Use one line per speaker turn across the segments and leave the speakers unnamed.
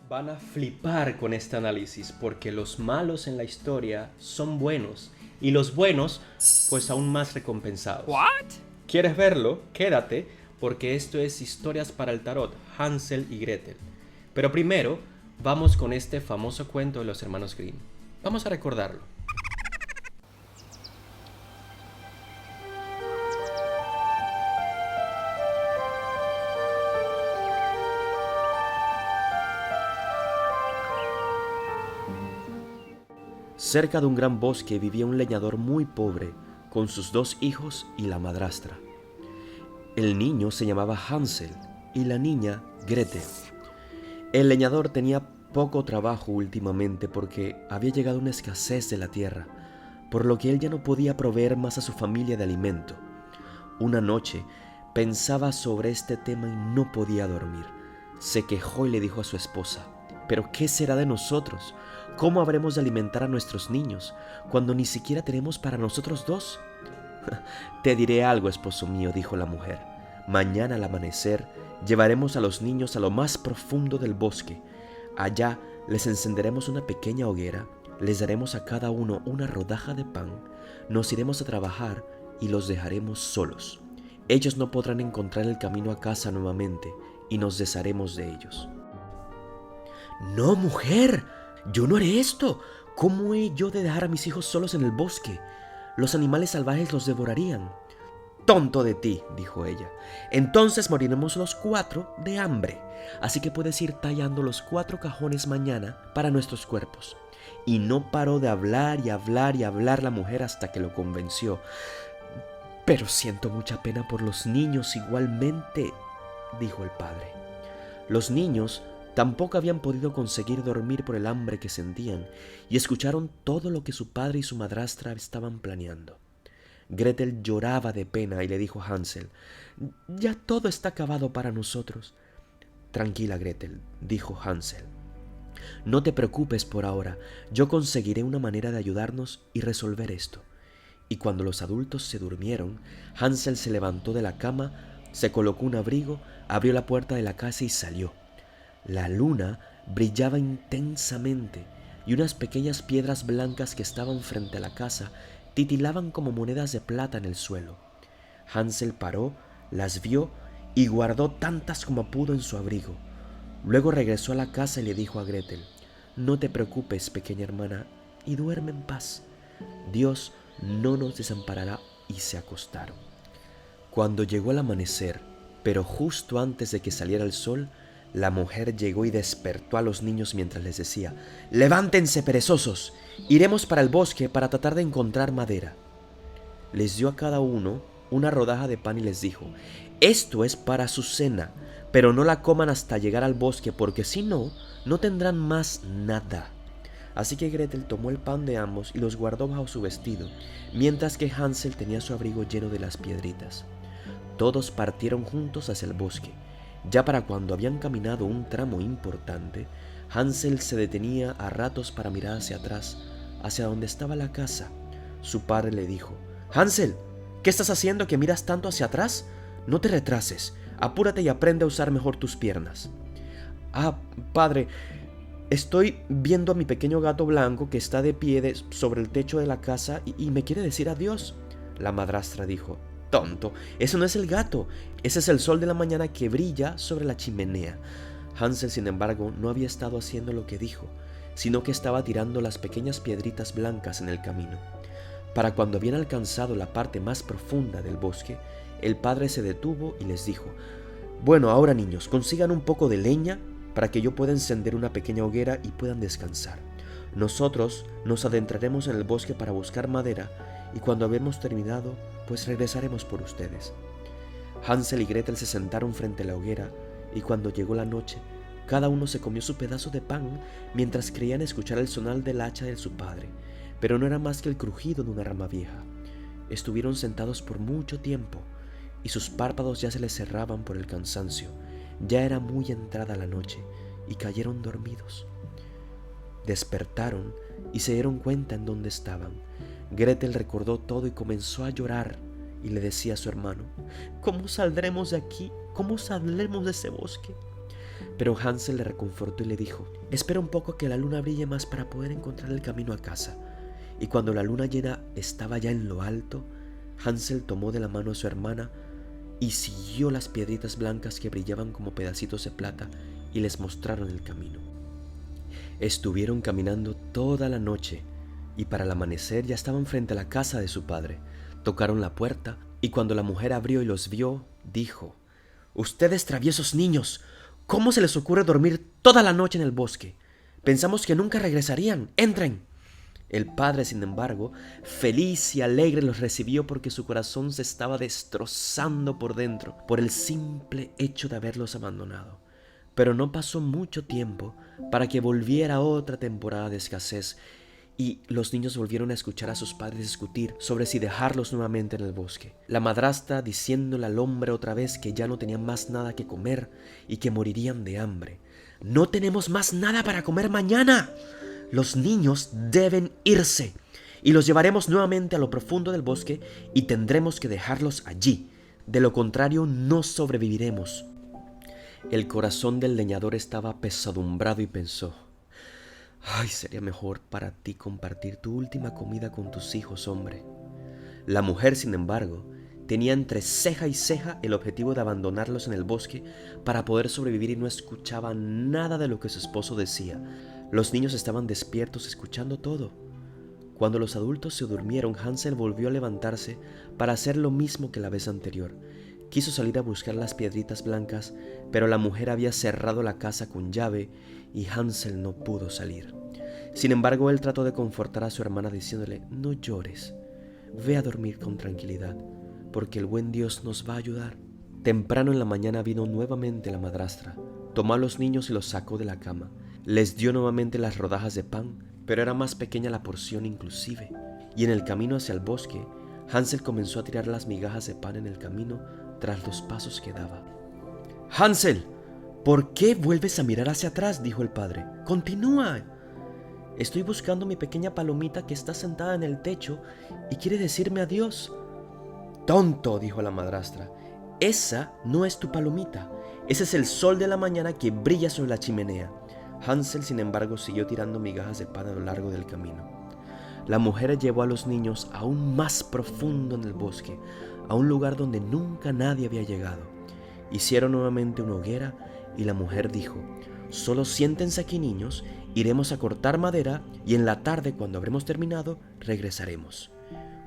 Van a flipar con este análisis porque los malos en la historia son buenos y los buenos pues aún más recompensados.
What?
¿Quieres verlo? Quédate porque esto es Historias para el Tarot, Hansel y Gretel. Pero primero vamos con este famoso cuento de los hermanos Grimm. Vamos a recordarlo. Cerca de un gran bosque vivía un leñador muy pobre, con sus 2 hijos y la madrastra. El niño se llamaba Hansel y la niña Gretel. El leñador tenía poco trabajo últimamente porque había llegado una escasez de la tierra, por lo que él ya no podía proveer más a su familia de alimento. Una noche pensaba sobre este tema y no podía dormir. Se quejó y le dijo a su esposa: ¿pero qué será de nosotros? ¿Cómo habremos de alimentar a nuestros niños cuando ni siquiera tenemos para nosotros 2? Te diré algo, esposo mío, dijo la mujer. Mañana al amanecer llevaremos a los niños a lo más profundo del bosque. Allá les encenderemos una pequeña hoguera, les daremos a cada uno una rodaja de pan, nos iremos a trabajar y los dejaremos solos. Ellos no podrán encontrar el camino a casa nuevamente y nos desharemos de ellos. No, mujer, yo no haré esto. ¿Cómo he yo de dejar a mis hijos solos en el bosque? Los animales salvajes los devorarían. Tonto de ti, dijo ella. Entonces moriremos los 4 de hambre. Así que puedes ir tallando los 4 cajones mañana para nuestros cuerpos. Y no paró de hablar y hablar y hablar la mujer hasta que lo convenció. Pero siento mucha pena por los niños igualmente, dijo el padre. Los niños tampoco habían podido conseguir dormir por el hambre que sentían y escucharon todo lo que su padre y su madrastra estaban planeando. Gretel lloraba de pena y le dijo a Hansel: «Ya todo está acabado para nosotros». «Tranquila, Gretel», dijo Hansel. «No te preocupes por ahora, yo conseguiré una manera de ayudarnos y resolver esto». Y cuando los adultos se durmieron, Hansel se levantó de la cama, se colocó un abrigo, abrió la puerta de la casa y salió. La luna brillaba intensamente y unas pequeñas piedras blancas que estaban frente a la casa titilaban como monedas de plata en el suelo. Hansel paró, las vio y guardó tantas como pudo en su abrigo. Luego regresó a la casa y le dijo a Gretel: «No te preocupes, pequeña hermana, y duerme en paz. Dios no nos desamparará». Y se acostaron. Cuando llegó el amanecer, pero justo antes de que saliera el sol, la mujer llegó y despertó a los niños mientras les decía: «Levántense, perezosos, iremos para el bosque para tratar de encontrar madera». Les dio a cada uno una rodaja de pan y les dijo: «Esto es para su cena, pero no la coman hasta llegar al bosque porque si no, no tendrán más nada». Así que Gretel tomó el pan de ambos y los guardó bajo su vestido, mientras que Hansel tenía su abrigo lleno de las piedritas. Todos partieron juntos hacia el bosque. Ya para cuando habían caminado un tramo importante, Hansel se detenía a ratos para mirar hacia atrás, hacia donde estaba la casa. Su padre le dijo: «Hansel, ¿qué estás haciendo que miras tanto hacia atrás? No te retrases, apúrate y aprende a usar mejor tus piernas». «Ah, padre, estoy viendo a mi pequeño gato blanco que está de pie sobre el techo de la casa y me quiere decir adiós». La madrastra dijo: «Tonto, eso no es el gato, ese es el sol de la mañana que brilla sobre la chimenea». Hansel, sin embargo, no había estado haciendo lo que dijo, sino que estaba tirando las pequeñas piedritas blancas en el camino. Para cuando habían alcanzado la parte más profunda del bosque, el padre se detuvo y les dijo: «Bueno, ahora niños, consigan un poco de leña para que yo pueda encender una pequeña hoguera y puedan descansar. Nosotros nos adentraremos en el bosque para buscar madera y cuando habemos terminado, pues regresaremos por ustedes». Hansel y Gretel se sentaron frente a la hoguera y cuando llegó la noche, cada uno se comió su pedazo de pan mientras creían escuchar el sonar del hacha de su padre, pero no era más que el crujido de una rama vieja. Estuvieron sentados por mucho tiempo y sus párpados ya se les cerraban por el cansancio. Ya era muy entrada la noche y cayeron dormidos. Despertaron y se dieron cuenta en dónde estaban. Gretel recordó todo y comenzó a llorar y le decía a su hermano: «¿Cómo saldremos de aquí? ¿Cómo saldremos de ese bosque?». Pero Hansel le reconfortó y le dijo: espera un poco que la luna brille más para poder encontrar el camino a casa. Y cuando la luna llena estaba ya en lo alto, Hansel tomó de la mano a su hermana y siguió las piedritas blancas que brillaban como pedacitos de plata y les mostraron el camino. Estuvieron caminando toda la noche y para el amanecer ya estaban frente a la casa de su padre. Tocaron la puerta y cuando la mujer abrió y los vio, dijo: «Ustedes traviesos niños, ¿cómo se les ocurre dormir toda la noche en el bosque? Pensamos que nunca regresarían. ¡Entren!». El padre, sin embargo, feliz y alegre los recibió porque su corazón se estaba destrozando por dentro por el simple hecho de haberlos abandonado. Pero no pasó mucho tiempo para que volviera otra temporada de escasez y los niños volvieron a escuchar a sus padres discutir sobre si dejarlos nuevamente en el bosque. La madrastra diciéndole al hombre otra vez que ya no tenían más nada que comer y que morirían de hambre. «No tenemos más nada para comer mañana. Los niños deben irse y los llevaremos nuevamente a lo profundo del bosque y tendremos que dejarlos allí. De lo contrario, no sobreviviremos». El corazón del leñador estaba apesadumbrado y pensó: «Ay, sería mejor para ti compartir tu última comida con tus hijos, hombre». La mujer, sin embargo, tenía entre ceja y ceja el objetivo de abandonarlos en el bosque para poder sobrevivir y no escuchaba nada de lo que su esposo decía. Los niños estaban despiertos escuchando todo. Cuando los adultos se durmieron, Hansel volvió a levantarse para hacer lo mismo que la vez anterior. Quiso salir a buscar las piedritas blancas, pero la mujer había cerrado la casa con llave y Hansel no pudo salir. Sin embargo, él trató de confortar a su hermana diciéndole: «No llores, ve a dormir con tranquilidad, porque el buen Dios nos va a ayudar». Temprano en la mañana vino nuevamente la madrastra, tomó a los niños y los sacó de la cama. Les dio nuevamente las rodajas de pan, pero era más pequeña la porción inclusive. Y en el camino hacia el bosque, Hansel comenzó a tirar las migajas de pan en el camino tras los pasos que daba. «Hansel, ¿por qué vuelves a mirar hacia atrás?», dijo el padre. «Continúa. Estoy buscando mi pequeña palomita que está sentada en el techo y quiere decirme adiós». «Tonto», dijo la madrastra, «esa no es tu palomita. Ese es el sol de la mañana que brilla sobre la chimenea». Hansel, sin embargo, siguió tirando migajas de pan a lo largo del camino. La mujer llevó a los niños aún más profundo en el bosque, a un lugar donde nunca nadie había llegado. Hicieron nuevamente una hoguera y la mujer dijo: «Solo siéntense aquí, niños, iremos a cortar madera y en la tarde, cuando habremos terminado, regresaremos».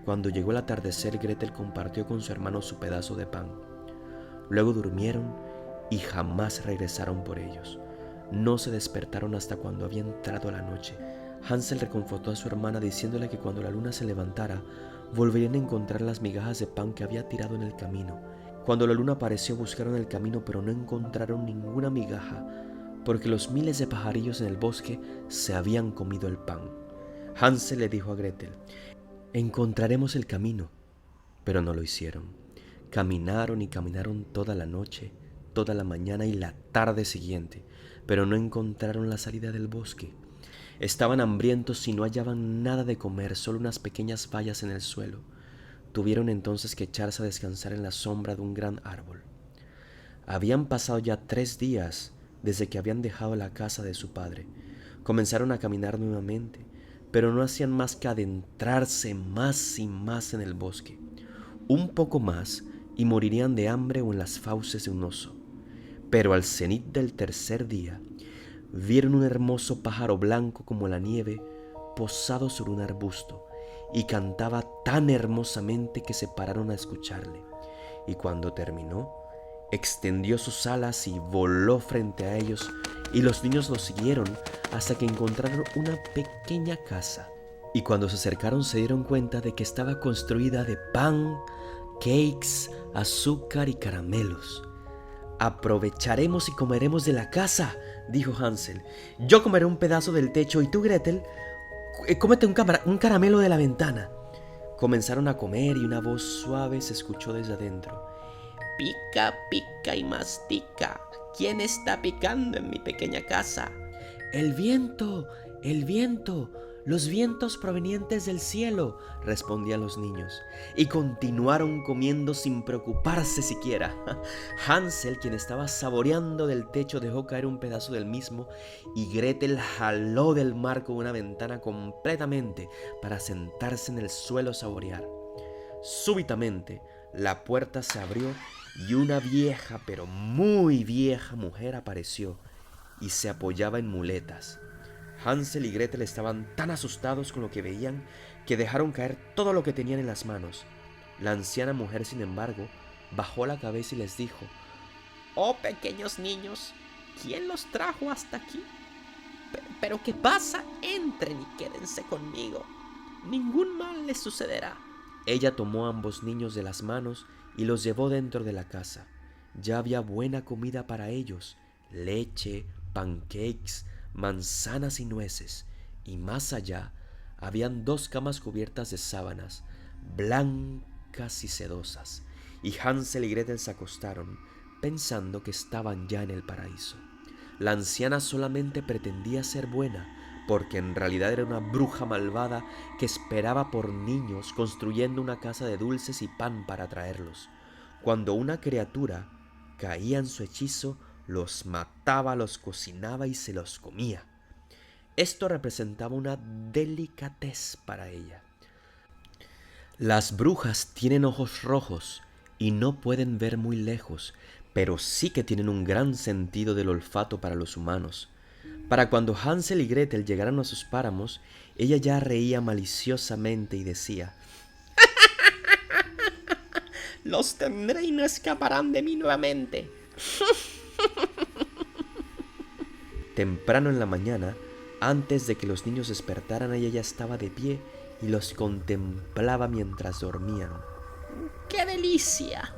Cuando llegó el atardecer, Gretel compartió con su hermano su pedazo de pan. Luego durmieron y jamás regresaron por ellos. No se despertaron hasta cuando había entrado la noche. Hansel reconfortó a su hermana diciéndole que cuando la luna se levantara, volverían a encontrar las migajas de pan que había tirado en el camino. Cuando la luna apareció, buscaron el camino, pero no encontraron ninguna migaja, porque los miles de pajarillos en el bosque se habían comido el pan. Hansel le dijo a Gretel: «Encontraremos el camino», pero no lo hicieron. Caminaron y caminaron toda la noche, toda la mañana y la tarde siguiente, pero no encontraron la salida del bosque. Estaban hambrientos y no hallaban nada de comer, solo unas pequeñas bayas en el suelo. Tuvieron entonces que echarse a descansar en la sombra de un gran árbol. Habían pasado ya 3 días desde que habían dejado la casa de su padre. Comenzaron a caminar nuevamente, pero no hacían más que adentrarse más y más en el bosque. Un poco más y morirían de hambre o en las fauces de un oso. Pero al cenit del 3er día, vieron un hermoso pájaro blanco como la nieve posado sobre un arbusto y cantaba tan hermosamente que se pararon a escucharle. Y cuando terminó, extendió sus alas y voló frente a ellos, y los niños lo siguieron hasta que encontraron una pequeña casa. Y cuando se acercaron se dieron cuenta de que estaba construida de pan, cakes, azúcar y caramelos. «Aprovecharemos y comeremos de la casa», dijo Hansel. «Yo comeré un pedazo del techo y tú, Gretel, cómete un caramelo de la ventana». Comenzaron a comer y una voz suave se escuchó desde adentro: «Pica, pica y mastica. ¿Quién está picando en mi pequeña casa?». «El viento, «Los vientos provenientes del cielo», respondían los niños, y continuaron comiendo sin preocuparse siquiera. Hansel, quien estaba saboreando del techo, dejó caer un pedazo del mismo, y Gretel jaló del marco una ventana completamente para sentarse en el suelo a saborear. Súbitamente, la puerta se abrió y una vieja, pero muy vieja mujer apareció y se apoyaba en muletas. Hansel y Gretel estaban tan asustados con lo que veían que dejaron caer todo lo que tenían en las manos. La anciana mujer, sin embargo, bajó la cabeza y les dijo:
«Oh, pequeños niños, ¿quién los trajo hasta aquí? Pero ¿qué pasa? Entren y quédense conmigo. Ningún mal les sucederá».
Ella tomó a ambos niños de las manos y los llevó dentro de la casa. Ya había buena comida para ellos: leche, pancakes, manzanas y nueces, y más allá habían 2 camas cubiertas de sábanas blancas y sedosas, y Hansel y Gretel se acostaron pensando que estaban ya en el paraíso. La anciana solamente pretendía ser buena, porque en realidad era una bruja malvada que esperaba por niños, construyendo una casa de dulces y pan para traerlos. Cuando una criatura caía en su hechizo, los mataba, los cocinaba y se los comía. Esto representaba una delicadez para ella. Las brujas tienen ojos rojos y no pueden ver muy lejos, pero sí que tienen un gran sentido del olfato para los humanos. Para cuando Hansel y Gretel llegaron a sus páramos, ella ya reía maliciosamente y decía:
«Los tendré y no escaparán de mí nuevamente».
Temprano en la mañana, antes de que los niños despertaran, ella ya estaba de pie y los contemplaba mientras dormían.
¡Qué delicia!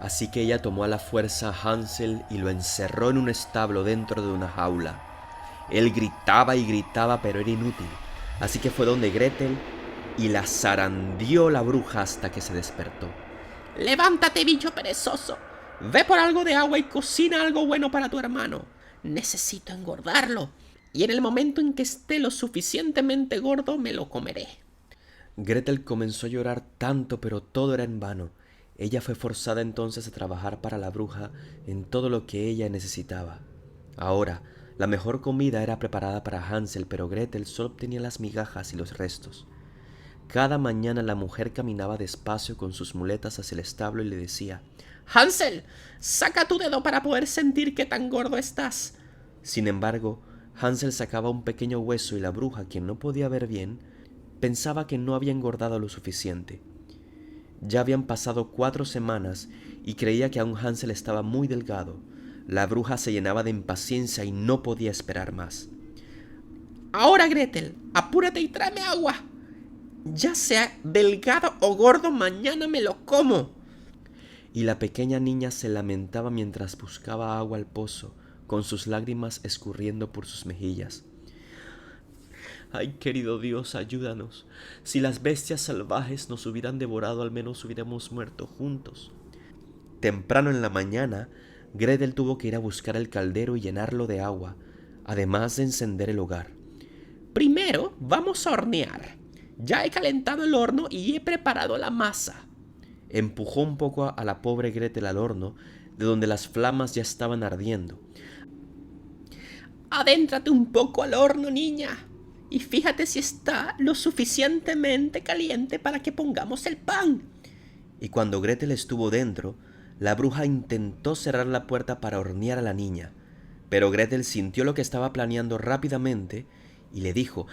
Así que ella tomó a la fuerza a Hansel y lo encerró en un establo dentro de una jaula. Él gritaba y gritaba, pero era inútil. Así que fue donde Gretel y la zarandeó la bruja hasta que se despertó.
«Levántate, bicho perezoso. Ve por algo de agua y cocina algo bueno para tu hermano. Necesito engordarlo, y en el momento en que esté lo suficientemente gordo me lo comeré».
Gretel comenzó a llorar tanto, pero todo era en vano. Ella fue forzada entonces a trabajar para la bruja en todo lo que ella necesitaba. Ahora, la mejor comida era preparada para Hansel, pero Gretel solo obtenía las migajas y los restos. Cada mañana la mujer caminaba despacio con sus muletas hacia el establo y le decía:
«Hansel, saca tu dedo para poder sentir qué tan gordo estás».
Sin embargo, Hansel sacaba un pequeño hueso y la bruja, quien no podía ver bien, pensaba que no había engordado lo suficiente. Ya habían pasado 4 semanas y creía que aún Hansel estaba muy delgado. La bruja se llenaba de impaciencia y no podía esperar más.
«Ahora, Gretel, apúrate y tráeme agua. Ya sea delgado o gordo, mañana me lo como».
Y la pequeña niña se lamentaba mientras buscaba agua al pozo, con sus lágrimas escurriendo por sus mejillas. «Ay, querido Dios, ayúdanos. Si las bestias salvajes nos hubieran devorado, al menos hubiéramos muerto juntos». Temprano en la mañana, Gretel tuvo que ir a buscar el caldero y llenarlo de agua, además de encender el hogar.
«Primero vamos a hornear. Ya he calentado el horno y he preparado la masa».
Empujó un poco a la pobre Gretel al horno, de donde las flamas ya estaban ardiendo.
«Adéntrate un poco al horno, niña, y fíjate si está lo suficientemente caliente para que pongamos el pan».
Y cuando Gretel estuvo dentro, la bruja intentó cerrar la puerta para hornear a la niña, pero Gretel sintió lo que estaba planeando rápidamente y le dijo: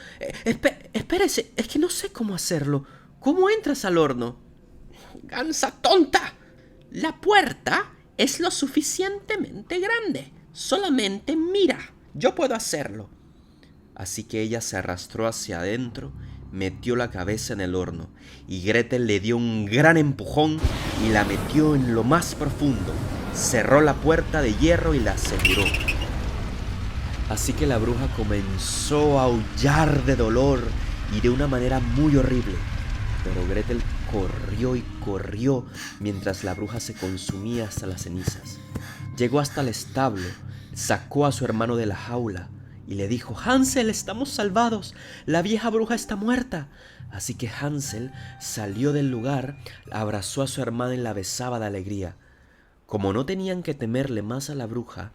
Espérese, es que no sé cómo hacerlo. ¿Cómo entras al horno?» «Gansa tonta. La puerta es lo suficientemente grande. Solamente mira, yo puedo hacerlo».
Así que ella se arrastró hacia adentro, metió la cabeza en el horno, y Gretel le dio un gran empujón y la metió en lo más profundo. Cerró la puerta de hierro y la aseguró. Así que la bruja comenzó a aullar de dolor y de una manera muy horrible. Pero Gretel corrió y corrió mientras la bruja se consumía hasta las cenizas. Llegó hasta el establo, sacó a su hermano de la jaula y le dijo: Hansel, estamos salvados, la vieja bruja está muerta. Así que Hansel salió del lugar, abrazó a su hermana y la besaba de alegría. Como no tenían que temerle más a la bruja,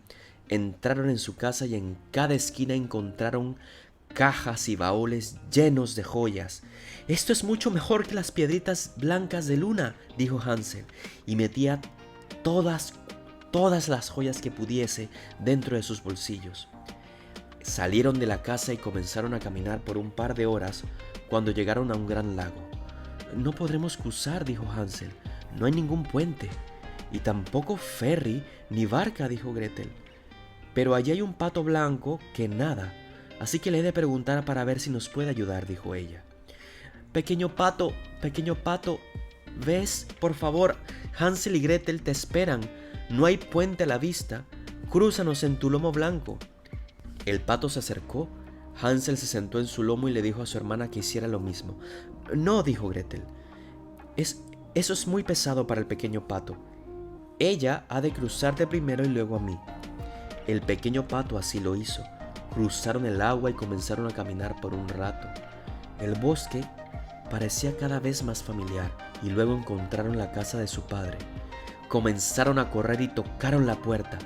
entraron en su casa y en cada esquina encontraron cajas y baúles llenos de joyas. «Esto es mucho mejor que las piedritas blancas de luna», dijo Hansel, y metía todas las joyas que pudiese dentro de sus bolsillos. Salieron de la casa y comenzaron a caminar por un par de horas cuando llegaron a un gran lago. «No podremos cruzar», dijo Hansel, «no hay ningún puente». «Y tampoco ferry ni barca», dijo Gretel. «Pero allí hay un pato blanco que nada, así que le he de preguntar para ver si nos puede ayudar», dijo ella. Pequeño pato, ¿ves? Por favor, Hansel y Gretel te esperan. No hay puente a la vista. Crúzanos en tu lomo blanco». El pato se acercó. Hansel se sentó en su lomo y le dijo a su hermana que hiciera lo mismo. «No», dijo Gretel, eso es muy pesado para el pequeño pato. Ella ha de cruzarte primero y luego a mí». El pequeño pato así lo hizo. Cruzaron el agua y comenzaron a caminar por un rato. El bosque parecía cada vez más familiar y luego encontraron la casa de su padre. Comenzaron a correr y tocaron la puerta.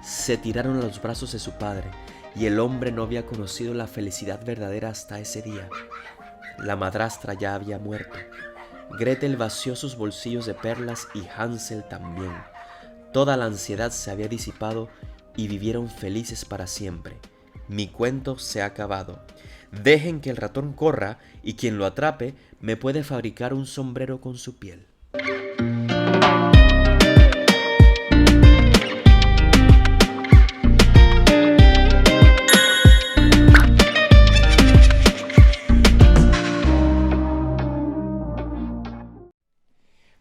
Se tiraron a los brazos de su padre y el hombre no había conocido la felicidad verdadera hasta ese día. La madrastra ya había muerto. Gretel vació sus bolsillos de perlas y Hansel también. Toda la ansiedad se había disipado y vivieron felices para siempre. Mi cuento se ha acabado. Dejen que el ratón corra y quien lo atrape me puede fabricar un sombrero con su piel.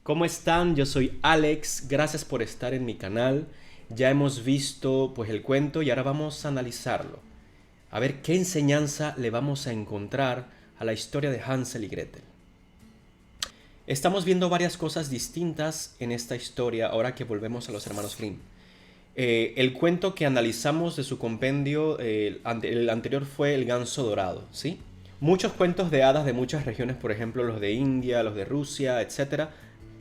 ¿Cómo están? Yo soy Alex, gracias por estar en mi canal. Ya hemos visto pues el cuento y ahora vamos a analizarlo. A ver qué enseñanza le vamos a encontrar a la historia de Hansel y Gretel. Estamos viendo varias cosas distintas en esta historia ahora que volvemos a los hermanos Grimm. El cuento que analizamos de su compendio, el anterior fue El ganso dorado, ¿sí? Muchos cuentos de hadas de muchas regiones, por ejemplo los de India, los de Rusia, etc.,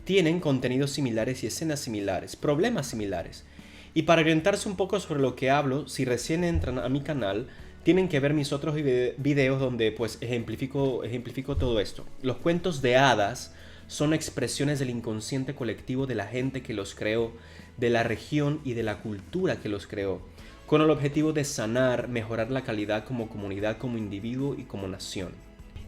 tienen contenidos similares y escenas similares, problemas similares. Y para orientarse un poco sobre lo que hablo, si recién entran a mi canal, tienen que ver mis otros videos donde pues ejemplifico todo esto. Los cuentos de hadas son expresiones del inconsciente colectivo de la gente que los creó, de la región y de la cultura que los creó, con el objetivo de sanar, mejorar la calidad como comunidad, como individuo y como nación.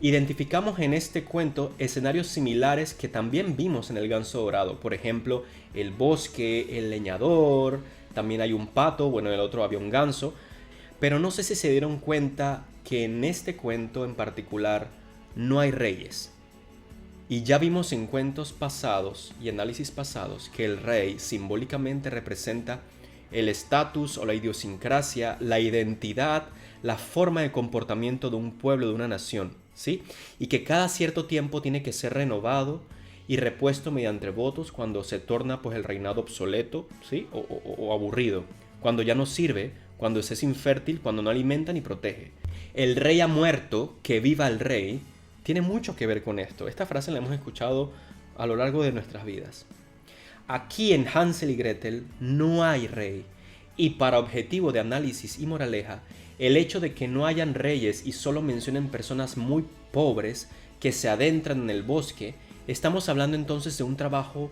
Identificamos en este cuento escenarios similares que también vimos en El ganso dorado. Por ejemplo, el bosque, el leñador, también hay un pato, bueno, en el otro había un ganso. Pero no sé si se dieron cuenta que en este cuento en particular no hay reyes. Y ya vimos en cuentos pasados y análisis pasados que el rey simbólicamente representa el estatus o la idiosincrasia, la identidad, la forma de comportamiento de un pueblo, de una nación, ¿sí? Y que cada cierto tiempo tiene que ser renovado y repuesto mediante votos cuando se torna pues el reinado obsoleto, ¿sí? o aburrido, cuando ya no sirve, cuando se es infértil, cuando no alimenta ni protege. El rey ha muerto, que viva el rey, tiene mucho que ver con esto. Esta frase la hemos escuchado a lo largo de nuestras vidas. Aquí en Hansel y Gretel no hay rey, y para objetivo de análisis y moraleja, el hecho de que no hayan reyes y solo mencionen personas muy pobres que se adentran en el bosque, estamos hablando entonces de un trabajo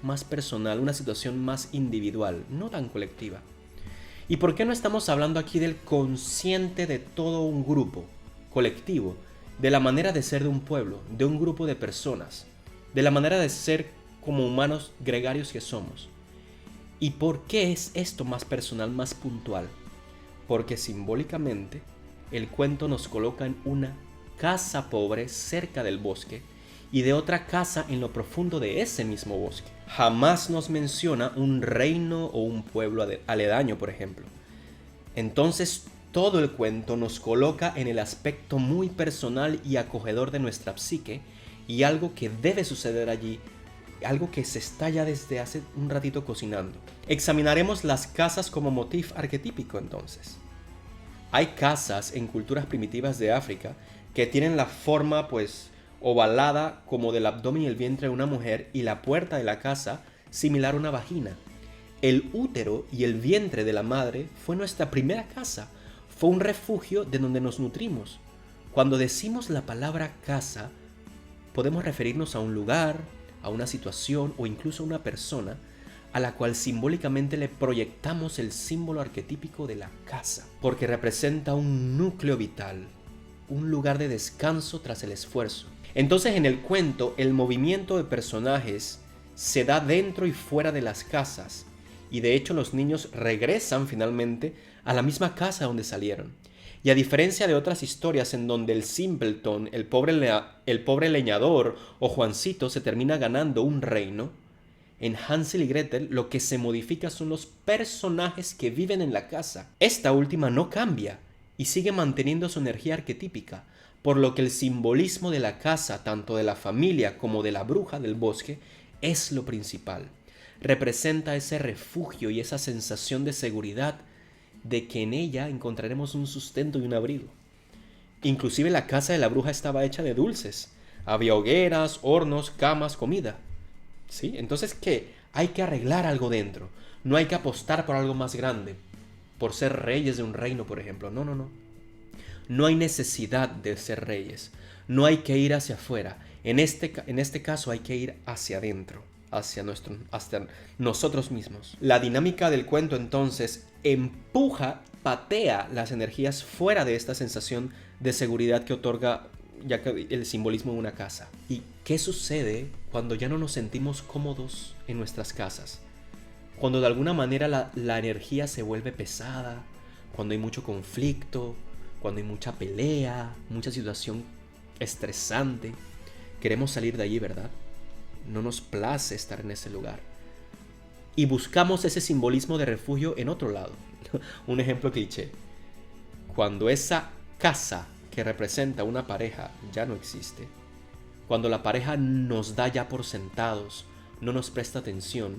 más personal, una situación más individual, no tan colectiva. ¿Y por qué no estamos hablando aquí del consciente de todo un grupo colectivo, de la manera de ser de un pueblo, de un grupo de personas, de la manera de ser como humanos gregarios que somos? ¿Y por qué es esto más personal, más puntual? Porque simbólicamente el cuento nos coloca en una casa pobre cerca del bosque y de otra casa en lo profundo de ese mismo bosque. Jamás nos menciona un reino o un pueblo aledaño, por ejemplo. Entonces todo el cuento nos coloca en el aspecto muy personal y acogedor de nuestra psique y algo que debe suceder allí, algo que se está ya desde hace un ratito cocinando. Examinaremos las casas como motif arquetípico entonces. Hay casas en culturas primitivas de África que tienen la forma pues ovalada como del abdomen y el vientre de una mujer y la puerta de la casa similar a una vagina. El útero y el vientre de la madre fue nuestra primera casa, fue un refugio de donde nos nutrimos. Cuando decimos la palabra casa, podemos referirnos a un lugar, a una situación o incluso a una persona a la cual simbólicamente le proyectamos el símbolo arquetípico de la casa, porque representa un núcleo vital, un lugar de descanso tras el esfuerzo. Entonces en el cuento el movimiento de personajes se da dentro y fuera de las casas, y de hecho los niños regresan finalmente a la misma casa donde salieron. Y a diferencia de otras historias en donde el simpleton, el pobre leñador o Juancito se termina ganando un reino, en Hansel y Gretel lo que se modifica son los personajes que viven en la casa. Esta última no cambia y sigue manteniendo su energía arquetípica, por lo que el simbolismo de la casa, tanto de la familia como de la bruja del bosque, es lo principal. Representa ese refugio y esa sensación de seguridad de que en ella encontraremos un sustento y un abrigo. Inclusive la casa de la bruja estaba hecha de dulces. Había hogueras, hornos, camas, comida. ¿Sí? Entonces, ¿qué? Hay que arreglar algo dentro. No hay que apostar por algo más grande. Por ser reyes de un reino, por ejemplo. No, no, no. No hay necesidad de ser reyes. No hay que ir hacia afuera. En este caso hay que ir hacia adentro. Hacia nosotros mismos. La dinámica del cuento entonces empuja, patea las energías fuera de esta sensación de seguridad que otorga ya que el simbolismo de una casa. ¿Y qué sucede cuando ya no nos sentimos cómodos en nuestras casas? Cuando de alguna manera la energía se vuelve pesada, cuando hay mucho conflicto, cuando hay mucha pelea, mucha situación estresante. Queremos salir de allí, ¿verdad? No nos place estar en ese lugar. Y buscamos ese simbolismo de refugio en otro lado. Un ejemplo cliché. Cuando esa casa que representa una pareja ya no existe, cuando la pareja nos da ya por sentados, no nos presta atención,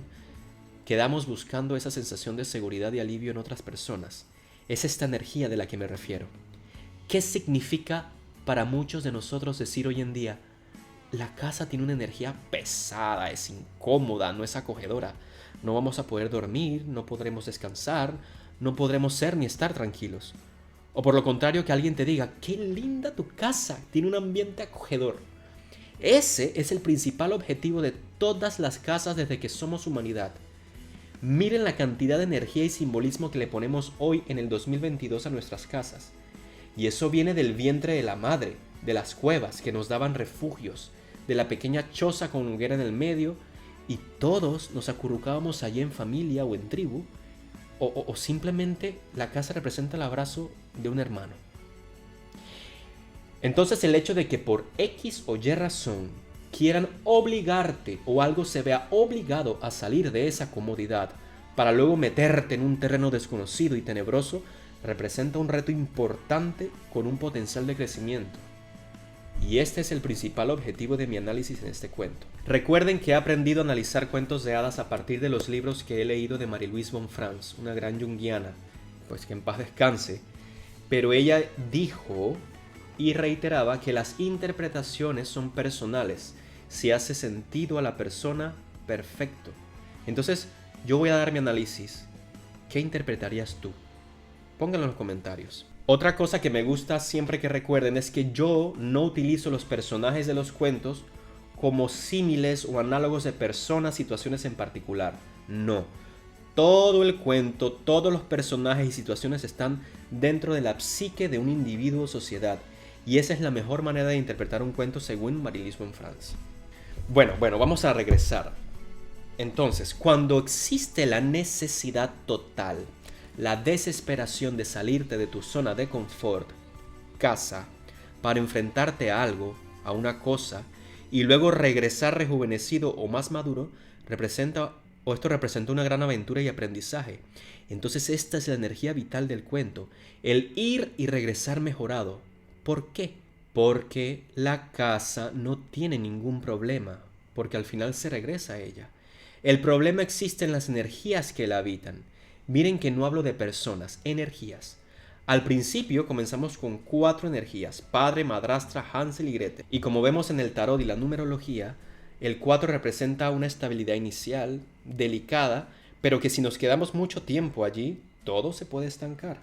quedamos buscando esa sensación de seguridad y alivio en otras personas. Es esta energía de la que me refiero. ¿Qué significa para muchos de nosotros decir hoy en día: la casa tiene una energía pesada, es incómoda, no es acogedora, no vamos a poder dormir, no podremos descansar, no podremos ser ni estar tranquilos? O por lo contrario, que alguien te diga: qué linda tu casa, tiene un ambiente acogedor. Ese es el principal objetivo de todas las casas desde que somos humanidad. Miren la cantidad de energía y simbolismo que le ponemos hoy en el 2022 a nuestras casas. Y eso viene del vientre de la madre, de las cuevas que nos daban refugios, de la pequeña choza con hoguera en el medio, y todos nos acurrucábamos allí en familia o en tribu, o simplemente la casa representa el abrazo de un hermano. Entonces el hecho de que por X o Y razón quieran obligarte o algo se vea obligado a salir de esa comodidad para luego meterte en un terreno desconocido y tenebroso, representa un reto importante con un potencial de crecimiento. Y este es el principal objetivo de mi análisis en este cuento. Recuerden que he aprendido a analizar cuentos de hadas a partir de los libros que he leído de Marie-Louise von Franz, una gran junguiana, pues que en paz descanse. Pero ella dijo y reiteraba que las interpretaciones son personales. Si hace sentido a la persona, perfecto. Entonces, yo voy a dar mi análisis. ¿Qué interpretarías tú? Pónganlo en los comentarios. Otra cosa que me gusta siempre que recuerden es que yo no utilizo los personajes de los cuentos como símiles o análogos de personas, situaciones en particular. No. Todo el cuento, todos los personajes y situaciones están dentro de la psique de un individuo o sociedad. Y esa es la mejor manera de interpretar un cuento según Marie-Louise von Franz. Bueno, vamos a regresar. Entonces, cuando existe la necesidad total, la desesperación de salirte de tu zona de confort, casa, para enfrentarte a algo, a una cosa, y luego regresar rejuvenecido o más maduro, esto representa una gran aventura y aprendizaje. Entonces esta es la energía vital del cuento, el ir y regresar mejorado. ¿Por qué? Porque la casa no tiene ningún problema, porque al final se regresa a ella. El problema existe en las energías que la habitan. Miren que no hablo de personas, energías. Al principio comenzamos con 4 energías: padre, madrastra, Hansel y Gretel. Y como vemos en el tarot y la numerología, el 4 representa una estabilidad inicial, delicada, pero que si nos quedamos mucho tiempo allí, todo se puede estancar.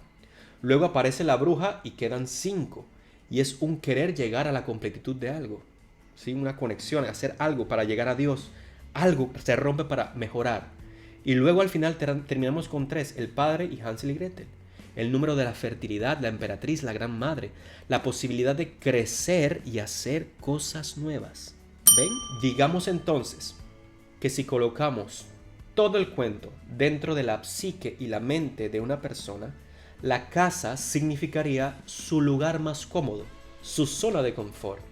Luego aparece la bruja y quedan 5. Y es un querer llegar a la completitud de algo. ¿Sí? Una conexión, hacer algo para llegar a Dios. Algo se rompe para mejorar. Y luego al final terminamos con 3, el padre y Hansel y Gretel. El número de la fertilidad, la emperatriz, la gran madre. La posibilidad de crecer y hacer cosas nuevas. ¿Ven? Digamos entonces que si colocamos todo el cuento dentro de la psique y la mente de una persona, la casa significaría su lugar más cómodo, su zona de confort.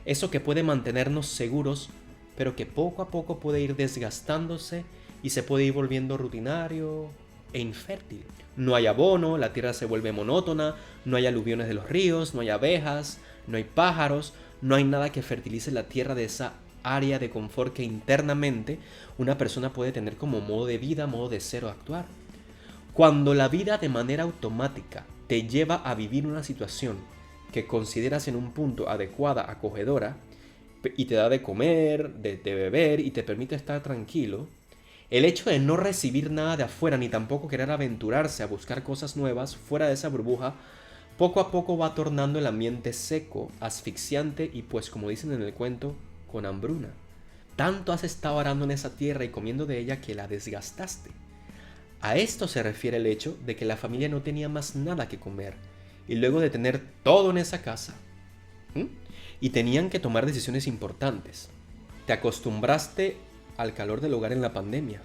Eso que puede mantenernos seguros, pero que poco a poco puede ir desgastándose y se puede ir volviendo rutinario e infértil. No hay abono, la tierra se vuelve monótona, no hay aluviones de los ríos, no hay abejas, no hay pájaros, no hay nada que fertilice la tierra de esa área de confort que internamente una persona puede tener como modo de vida, modo de ser o actuar. Cuando la vida de manera automática te lleva a vivir una situación que consideras en un punto adecuada, acogedora, y te da de comer, de beber y te permite estar tranquilo, el hecho de no recibir nada de afuera ni tampoco querer aventurarse a buscar cosas nuevas fuera de esa burbuja, poco a poco va tornando el ambiente seco, asfixiante y, pues como dicen en el cuento, con hambruna. Tanto has estado arando en esa tierra y comiendo de ella que la desgastaste. A esto se refiere el hecho de que la familia no tenía más nada que comer y luego de tener todo en esa casa, y tenían que tomar decisiones importantes. Te acostumbraste al calor del hogar en la pandemia.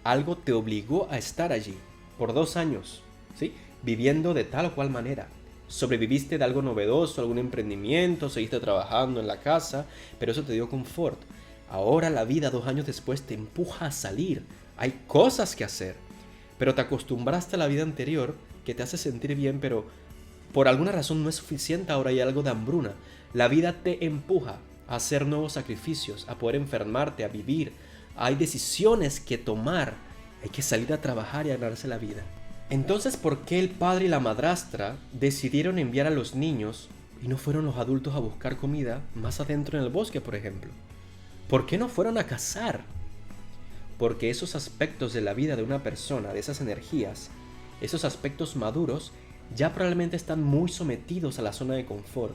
Algo te obligó a estar allí por 2 años, ¿sí? Viviendo de tal o cual manera. Sobreviviste de algo novedoso, algún emprendimiento, seguiste trabajando en la casa, pero eso te dio confort. Ahora la vida 2 años después te empuja a salir. Hay cosas que hacer, pero te acostumbraste a la vida anterior que te hace sentir bien, pero por alguna razón no es suficiente. Ahora hay algo de hambruna. La vida te empuja a hacer nuevos sacrificios, a poder enfermarte, a vivir. Hay decisiones que tomar. Hay que salir a trabajar y a ganarse la vida. Entonces, ¿por qué el padre y la madrastra decidieron enviar a los niños y no fueron los adultos a buscar comida más adentro en el bosque, por ejemplo? ¿Por qué no fueron a cazar? Porque esos aspectos de la vida de una persona, de esas energías, esos aspectos maduros, ya probablemente están muy sometidos a la zona de confort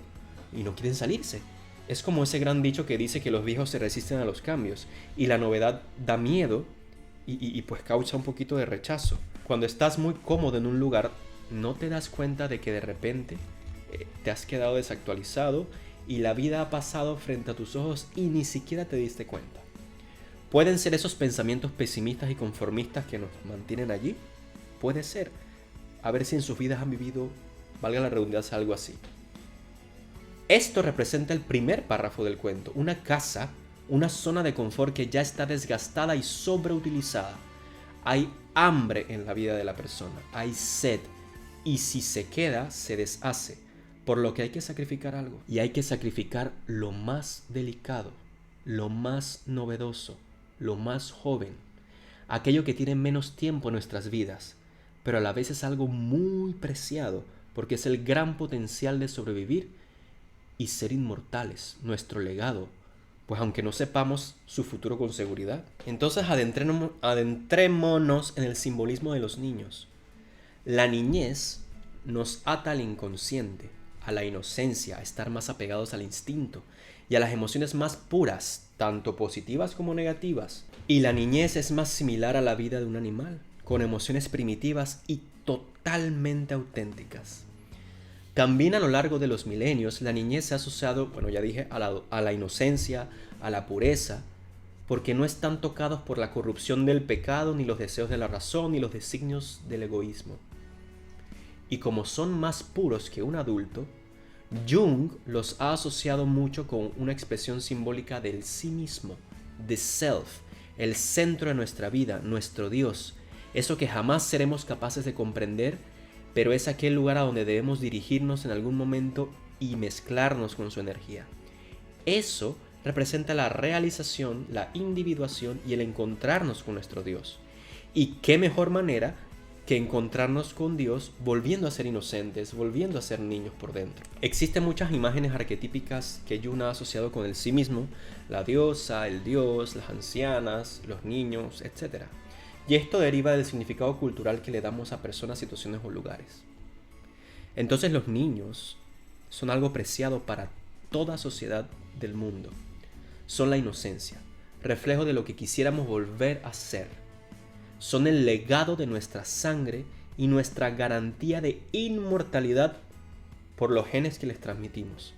y no quieren salirse. Es como ese gran dicho que dice que los viejos se resisten a los cambios y la novedad da miedo y pues causa un poquito de rechazo. Cuando estás muy cómodo en un lugar, no te das cuenta de que de repente te has quedado desactualizado y la vida ha pasado frente a tus ojos y ni siquiera te diste cuenta. ¿Pueden ser esos pensamientos pesimistas y conformistas que nos mantienen allí? Puede ser. A ver si en sus vidas han vivido, valga la redundancia, algo así. Esto representa el primer párrafo del cuento. Una casa, una zona de confort que ya está desgastada y sobreutilizada. Hay hambre en la vida de la persona, hay sed, y si se queda, se deshace, por lo que hay que sacrificar algo. Y hay que sacrificar lo más delicado, lo más novedoso, lo más joven, aquello que tiene menos tiempo en nuestras vidas, pero a la vez es algo muy preciado, porque es el gran potencial de sobrevivir y ser inmortales, nuestro legado, pues aunque no sepamos su futuro con seguridad. Entonces adentrémonos en el simbolismo de los niños. La niñez nos ata al inconsciente, a la inocencia, a estar más apegados al instinto y a las emociones más puras, tanto positivas como negativas. Y la niñez es más similar a la vida de un animal, con emociones primitivas y totalmente auténticas. También a lo largo de los milenios, la niñez se ha asociado, bueno, ya dije, a la inocencia, a la pureza, porque no están tocados por la corrupción del pecado, ni los deseos de la razón, ni los designios del egoísmo. Y como son más puros que un adulto, Jung los ha asociado mucho con una expresión simbólica del sí mismo, the self, el centro de nuestra vida, nuestro Dios, eso que jamás seremos capaces de comprender, pero es aquel lugar a donde debemos dirigirnos en algún momento y mezclarnos con su energía. Eso representa la realización, la individuación y el encontrarnos con nuestro Dios. Y qué mejor manera que encontrarnos con Dios volviendo a ser inocentes, volviendo a ser niños por dentro. Existen muchas imágenes arquetípicas que Jung ha asociado con el sí mismo, la diosa, el dios, las ancianas, los niños, etc. Y esto deriva del significado cultural que le damos a personas, situaciones o lugares. Entonces los niños son algo preciado para toda sociedad del mundo. Son la inocencia, reflejo de lo que quisiéramos volver a ser. Son el legado de nuestra sangre y nuestra garantía de inmortalidad por los genes que les transmitimos.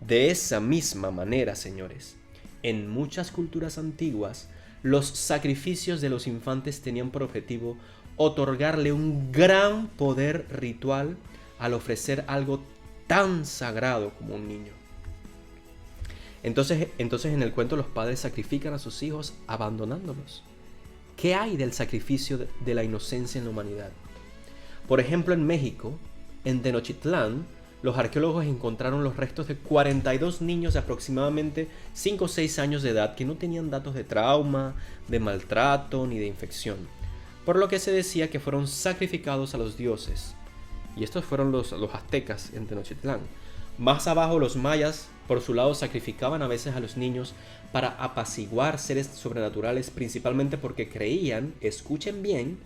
De esa misma manera, señores, en muchas culturas antiguas, los sacrificios de los infantes tenían por objetivo otorgarle un gran poder ritual al ofrecer algo tan sagrado como un niño. Entonces en el cuento los padres sacrifican a sus hijos abandonándolos. ¿Qué hay del sacrificio de la inocencia en la humanidad? Por ejemplo, en México, en Tenochtitlán, los arqueólogos encontraron los restos de 42 niños de aproximadamente 5 o 6 años de edad que no tenían datos de trauma, de maltrato ni de infección, por lo que se decía que fueron sacrificados a los dioses. Y estos fueron los aztecas en Tenochtitlán. Más abajo, los mayas, por su lado, sacrificaban a veces a los niños para apaciguar seres sobrenaturales, principalmente porque creían, escuchen bien,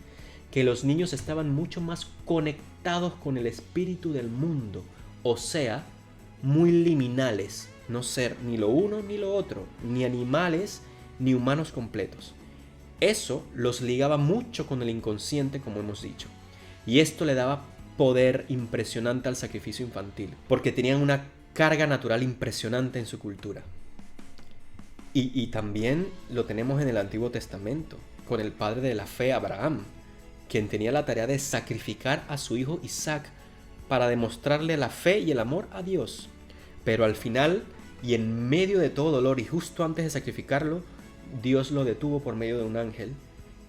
que los niños estaban mucho más conectados con el espíritu del mundo, o sea, muy liminales, no ser ni lo uno ni lo otro, ni animales ni humanos completos. Eso los ligaba mucho con el inconsciente, como hemos dicho, y esto le daba poder impresionante al sacrificio infantil, porque tenían una carga natural impresionante en su cultura. Y también lo tenemos en el Antiguo Testamento, con el padre de la fe, Abraham, quien tenía la tarea de sacrificar a su hijo Isaac para demostrarle la fe y el amor a Dios. Pero al final, y en medio de todo dolor y justo antes de sacrificarlo, Dios lo detuvo por medio de un ángel,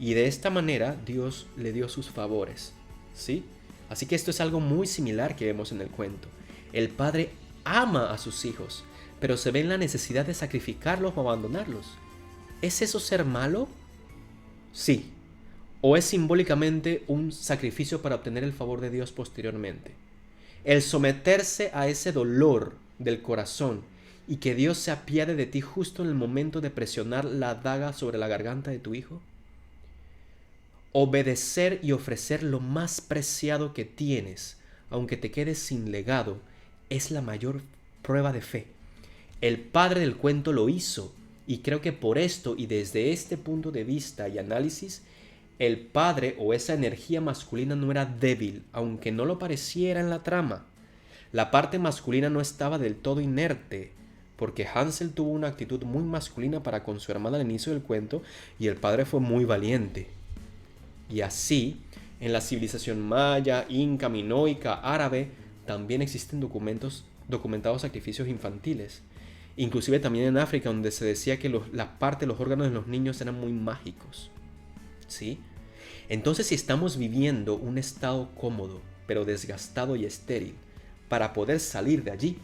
y de esta manera Dios le dio sus favores, ¿sí? Así que esto es algo muy similar que vemos en el cuento. El padre ama a sus hijos, pero se ve en la necesidad de sacrificarlos o abandonarlos. ¿Es eso ser malo? Sí. ¿O es simbólicamente un sacrificio para obtener el favor de Dios posteriormente? El someterse a ese dolor del corazón y que Dios se apiade de ti justo en el momento de presionar la daga sobre la garganta de tu hijo. Obedecer y ofrecer lo más preciado que tienes, aunque te quedes sin legado, es la mayor prueba de fe. El padre del cuento lo hizo, y creo que por esto y desde este punto de vista y análisis, el padre o esa energía masculina no era débil, aunque no lo pareciera en la trama. La parte masculina no estaba del todo inerte, porque Hansel tuvo una actitud muy masculina para con su hermana al inicio del cuento, y el padre fue muy valiente. Y así, en la civilización maya, inca, minoica, árabe, también existen documentados sacrificios infantiles. Inclusive también en África, donde se decía que la parte de los órganos de los niños eran muy mágicos. ¿Sí? Entonces, si estamos viviendo un estado cómodo, pero desgastado y estéril, para poder salir de allí,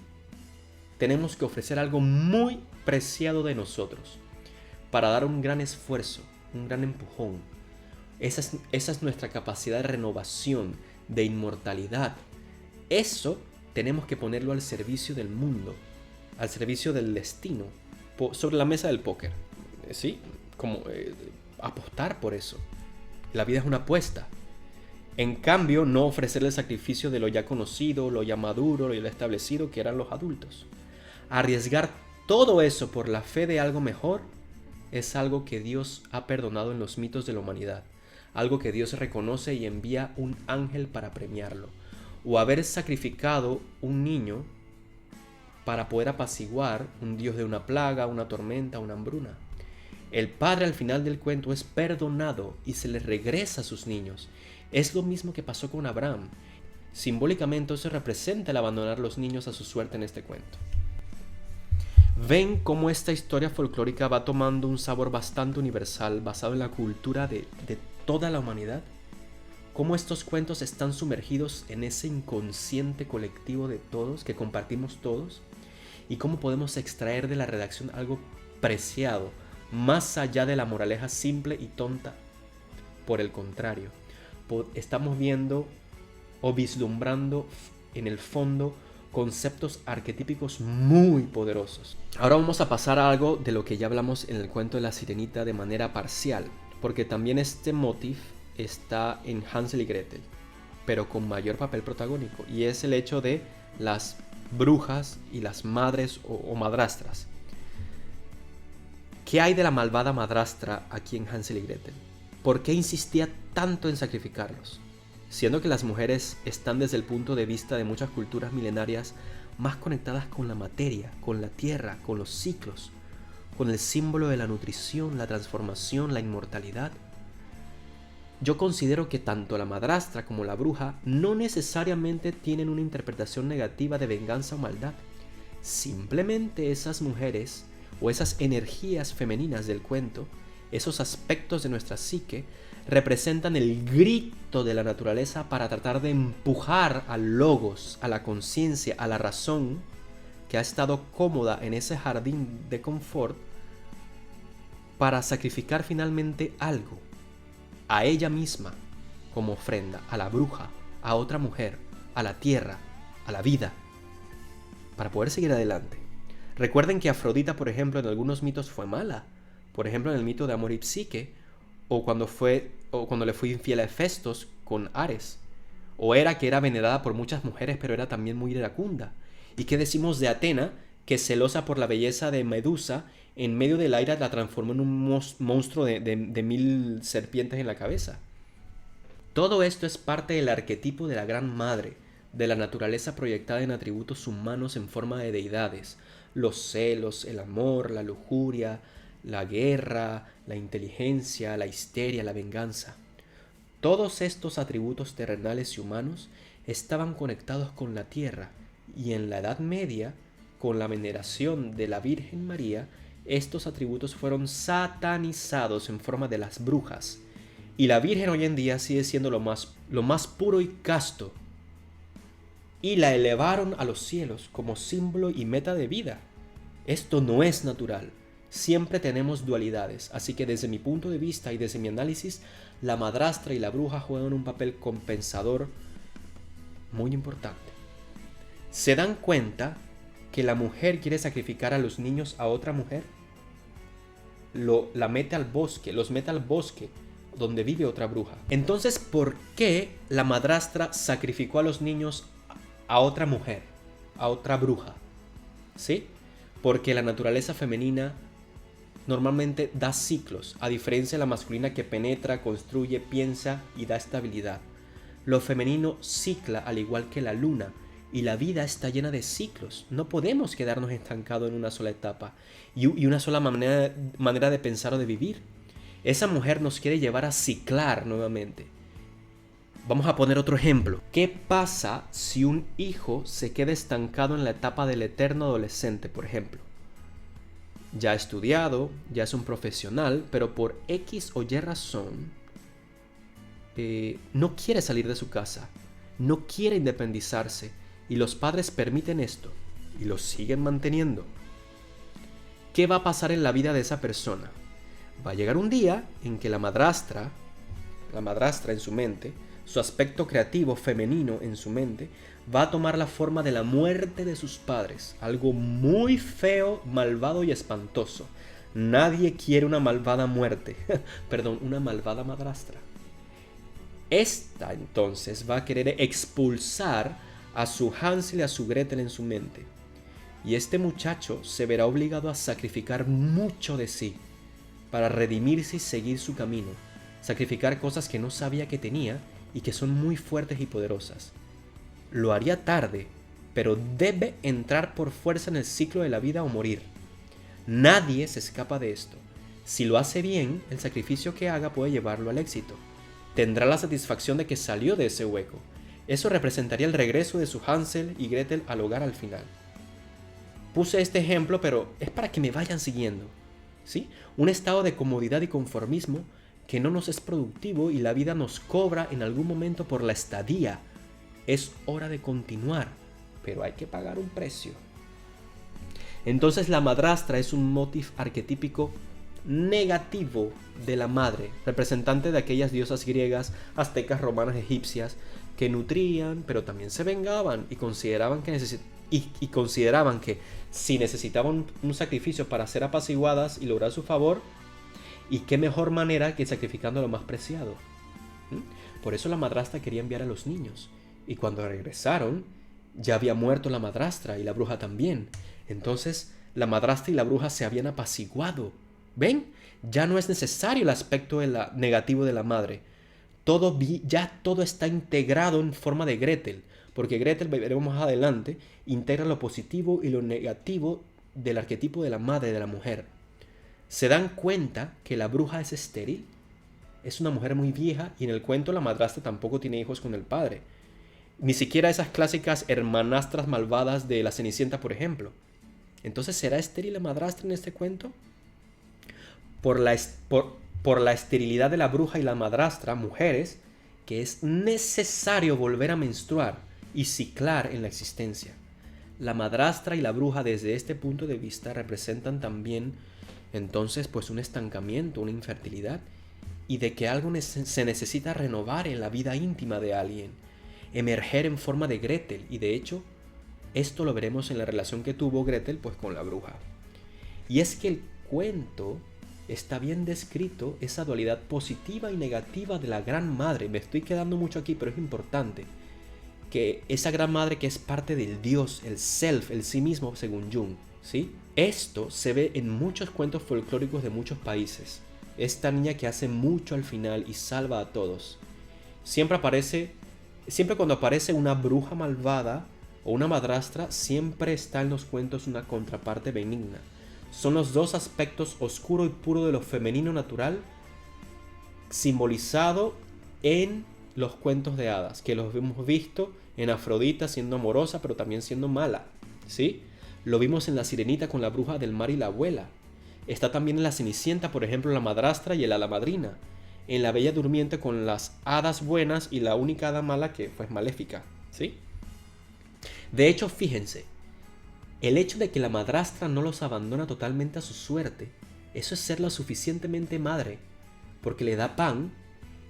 tenemos que ofrecer algo muy preciado de nosotros, para dar un gran esfuerzo, un gran empujón. Esa es nuestra capacidad de renovación, de inmortalidad. Eso tenemos que ponerlo al servicio del mundo, al servicio del destino, sobre la mesa del póker. ¿Sí? Como apostar por eso. La vida es una apuesta. En cambio, no ofrecer el sacrificio de lo ya conocido, lo ya maduro, lo ya establecido, que eran los adultos. Arriesgar todo eso por la fe de algo mejor es algo que Dios ha perdonado en los mitos de la humanidad. Algo que Dios reconoce y envía un ángel para premiarlo. O haber sacrificado un niño para poder apaciguar un dios de una plaga, una tormenta, una hambruna. El padre al final del cuento es perdonado y se le regresa a sus niños. Es lo mismo que pasó con Abraham. Simbólicamente eso representa el abandonar los niños a su suerte en este cuento. ¿Ven cómo esta historia folclórica va tomando un sabor bastante universal basado en la cultura de toda la humanidad? ¿Cómo estos cuentos están sumergidos en ese inconsciente colectivo de todos, que compartimos todos? ¿Y cómo podemos extraer de la redacción algo preciado, más allá de la moraleja simple y tonta? Por el contrario, estamos viendo o vislumbrando en el fondo conceptos arquetípicos muy poderosos. Ahora vamos a pasar a algo de lo que ya hablamos en el cuento de la Sirenita de manera parcial, porque también este motif está en Hansel y Gretel, pero con mayor papel protagónico, y es el hecho de las brujas y las madres o madrastras. ¿Qué hay de la malvada madrastra aquí en Hansel y Gretel? ¿Por qué insistía tanto en sacrificarlos? Siendo que las mujeres están desde el punto de vista de muchas culturas milenarias más conectadas con la materia, con la tierra, con los ciclos, con el símbolo de la nutrición, la transformación, la inmortalidad. Yo considero que tanto la madrastra como la bruja no necesariamente tienen una interpretación negativa de venganza o maldad. Simplemente esas mujeres o esas energías femeninas del cuento, esos aspectos de nuestra psique, representan el grito de la naturaleza para tratar de empujar al logos, a la conciencia, a la razón que ha estado cómoda en ese jardín de confort, para sacrificar finalmente algo, a ella misma como ofrenda, a la bruja, a otra mujer, a la tierra, a la vida, para poder seguir adelante. Recuerden que Afrodita, por ejemplo, en algunos mitos fue mala. Por ejemplo, en el mito de Amor y Psique, o cuando le fue infiel a Hefestos con Ares. O era que era venerada por muchas mujeres, pero era también muy iracunda. ¿Y qué decimos de Atena, que celosa por la belleza de Medusa, en medio del aire la transformó en un monstruo de 1000 serpientes en la cabeza? Todo esto es parte del arquetipo de la Gran Madre, de la naturaleza proyectada en atributos humanos en forma de deidades. Los celos, el amor, la lujuria, la guerra, la inteligencia, la histeria, la venganza. Todos estos atributos terrenales y humanos estaban conectados con la tierra, y en la Edad Media, con la veneración de la Virgen María, estos atributos fueron satanizados en forma de las brujas, y la Virgen hoy en día sigue siendo lo más puro y casto, y la elevaron a los cielos como símbolo y meta de vida. Esto no es natural. Siempre tenemos dualidades, así que desde mi punto de vista y desde mi análisis, la madrastra y la bruja juegan un papel compensador muy importante. ¿Se dan cuenta que la mujer quiere sacrificar a los niños a otra mujer? Los mete al bosque donde vive otra bruja. Entonces, ¿por qué la madrastra sacrificó a los niños a otra mujer, a otra bruja? ¿Sí? Porque la naturaleza femenina normalmente da ciclos, a diferencia de la masculina que penetra, construye, piensa y da estabilidad. Lo femenino cicla al igual que la luna, y la vida está llena de ciclos. No podemos quedarnos estancados en una sola etapa y una sola manera de pensar o de vivir. Esa mujer nos quiere llevar a ciclar nuevamente. Vamos a poner otro ejemplo. ¿Qué pasa si un hijo se queda estancado en la etapa del eterno adolescente, por ejemplo? Ya ha estudiado, ya es un profesional, pero por X o Y razón no quiere salir de su casa, no quiere independizarse, y los padres permiten esto y lo siguen manteniendo. ¿Qué va a pasar en la vida de esa persona? Va a llegar un día en que la madrastra en su mente, su aspecto creativo femenino en su mente, va a tomar la forma de la muerte de sus padres. Algo muy feo, malvado y espantoso. Nadie quiere una malvada muerte. Perdón, una malvada madrastra. Esta entonces va a querer expulsar a su Hansel y a su Gretel en su mente. Y este muchacho se verá obligado a sacrificar mucho de sí para redimirse y seguir su camino. Sacrificar cosas que no sabía que tenía y que son muy fuertes y poderosas. Lo haría tarde, pero debe entrar por fuerza en el ciclo de la vida o morir. Nadie se escapa de esto. Si lo hace bien, el sacrificio que haga puede llevarlo al éxito. Tendrá la satisfacción de que salió de ese hueco. Eso representaría el regreso de su Hansel y Gretel al hogar al final. Puse este ejemplo, pero es para que me vayan siguiendo, ¿sí? Un estado de comodidad y conformismo que no nos es productivo y la vida nos cobra en algún momento por la estadía. Es hora de continuar, pero hay que pagar un precio. Entonces la madrastra es un motif arquetípico negativo de la madre, representante de aquellas diosas griegas, aztecas, romanas, egipcias, que nutrían, pero también se vengaban y consideraban que si necesitaban un sacrificio para ser apaciguadas y lograr su favor, y qué mejor manera que sacrificando lo más preciado. Por eso la madrastra quería enviar a los niños, y cuando regresaron ya había muerto la madrastra y la bruja también. Entonces la madrastra y la bruja se habían apaciguado. ¿Ven? Ya no es necesario el aspecto negativo de la madre. Ya todo está integrado en forma de Gretel, porque Gretel, veremos más adelante, integra lo positivo y lo negativo del arquetipo de la madre, de la mujer. ¿Se dan cuenta que la bruja es estéril? Es una mujer muy vieja y en el cuento la madrastra tampoco tiene hijos con el padre. Ni siquiera esas clásicas hermanastras malvadas de la Cenicienta, por ejemplo. Entonces, ¿será estéril la madrastra en este cuento? Por la esterilidad de la bruja y la madrastra, mujeres, que es necesario volver a menstruar y ciclar en la existencia. La madrastra y la bruja desde este punto de vista representan también entonces pues un estancamiento, una infertilidad y de que algo se necesita renovar en la vida íntima de alguien, emerger en forma de Gretel, y de hecho esto lo veremos en la relación que tuvo Gretel pues con la bruja. Y es que el cuento está bien descrito, esa dualidad positiva y negativa de la gran madre. Me estoy quedando mucho aquí, pero es importante que esa gran madre que es parte del Dios, el self, el sí mismo, según Jung, ¿sí? Esto se ve en muchos cuentos folclóricos de muchos países. Esta niña que hace mucho al final y salva a todos. Siempre cuando aparece una bruja malvada o una madrastra, siempre está en los cuentos una contraparte benigna. Son los dos aspectos oscuro y puro de lo femenino natural, simbolizado en los cuentos de hadas, que los hemos visto en Afrodita siendo amorosa, pero también siendo mala, ¿sí? Lo vimos en La Sirenita con la bruja del mar y la abuela. Está también en La Cenicienta, por ejemplo, la madrastra y el hada madrina. En La Bella Durmiente con las hadas buenas y la única hada mala que fue maléfica, ¿sí? De hecho, fíjense, el hecho de que la madrastra no los abandona totalmente a su suerte, eso es ser lo suficientemente madre, porque le da pan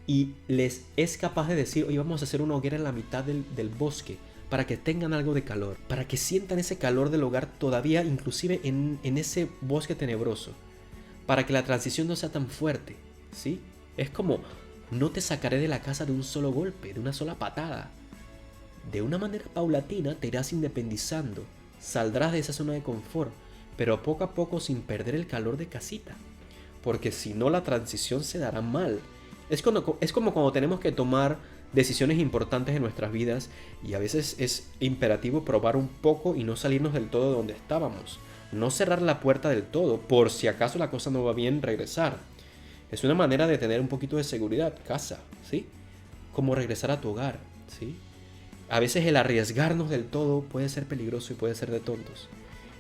y les es capaz de decir, oye, vamos a hacer una hoguera en la mitad del bosque, para que tengan algo de calor, para que sientan ese calor del hogar todavía, inclusive en ese bosque tenebroso, para que la transición no sea tan fuerte, ¿sí? Es como, no te sacaré de la casa de un solo golpe, de una sola patada. De una manera paulatina te irás independizando, saldrás de esa zona de confort, pero poco a poco sin perder el calor de casita, porque si no la transición se dará mal. Es como cuando tenemos que tomar decisiones importantes en nuestras vidas y a veces es imperativo probar un poco y no salirnos del todo de donde estábamos, no cerrar la puerta del todo, por si acaso la cosa no va bien, regresar. Es una manera de tener un poquito de seguridad, casa, ¿sí? Como regresar a tu hogar, ¿sí? A veces el arriesgarnos del todo puede ser peligroso y puede ser de tontos.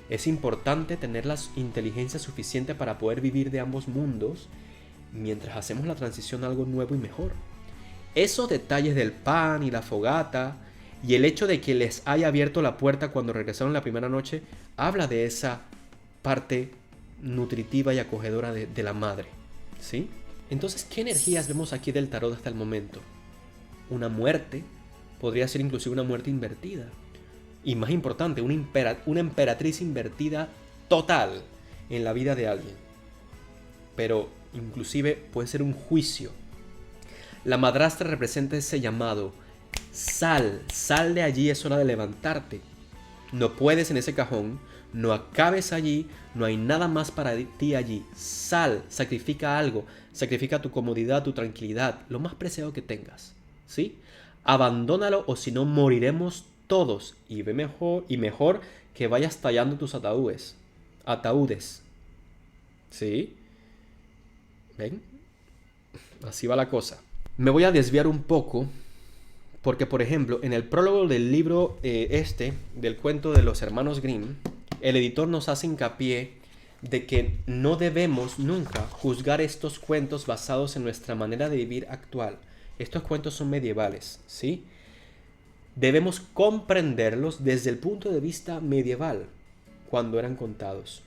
Es importante tener la inteligencia suficiente para poder vivir de ambos mundos mientras hacemos la transición a algo nuevo y mejor. Esos detalles del pan y la fogata y el hecho de que les haya abierto la puerta cuando regresaron la primera noche habla de esa parte nutritiva y acogedora de la madre, ¿sí? Entonces, ¿qué energías vemos aquí del tarot hasta el momento? Una muerte, podría ser inclusive una muerte invertida. Y más importante, una emperatriz invertida total en la vida de alguien. Pero inclusive puede ser un juicio. La madrastra representa ese llamado. Sal de allí, es hora de levantarte. No puedes en ese cajón, no acabes allí, no hay nada más para ti allí. Sal, sacrifica algo, sacrifica tu comodidad, tu tranquilidad, lo más preciado que tengas, ¿sí? Abandónalo o si no moriremos todos y mejor que vayas tallando tus ataúdes, ¿sí? ¿Ven? Así va la cosa. Me voy a desviar un poco porque, por ejemplo, en el prólogo del libro del cuento de los hermanos Grimm, el editor nos hace hincapié de que no debemos nunca juzgar estos cuentos basados en nuestra manera de vivir actual. Estos cuentos son medievales, ¿sí? Debemos comprenderlos desde el punto de vista medieval, cuando eran contados.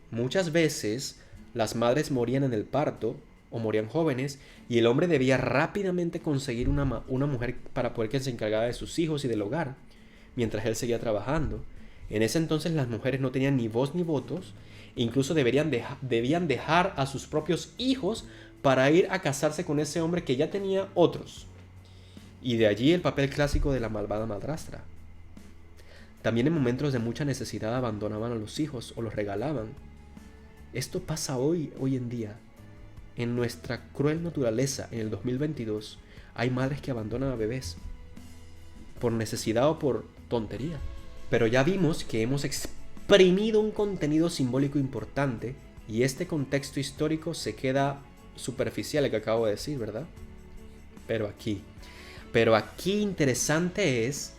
Muchas veces Las madres morían en el parto o morían jóvenes y el hombre debía rápidamente conseguir una mujer para poder que se encargara de sus hijos y del hogar, mientras él seguía trabajando. En ese entonces las mujeres no tenían ni voz ni votos, e incluso debían dejar a sus propios hijos para ir a casarse con ese hombre que ya tenía otros. Y de allí el papel clásico de la malvada madrastra. También en momentos de mucha necesidad abandonaban a los hijos o los regalaban. Esto pasa hoy en día. En nuestra cruel naturaleza, en el 2022, hay madres que abandonan a bebés por necesidad o por tontería. Pero ya vimos que hemos exprimido un contenido simbólico importante y este contexto histórico se queda superficial, el que acabo de decir, ¿verdad? Pero aquí interesante es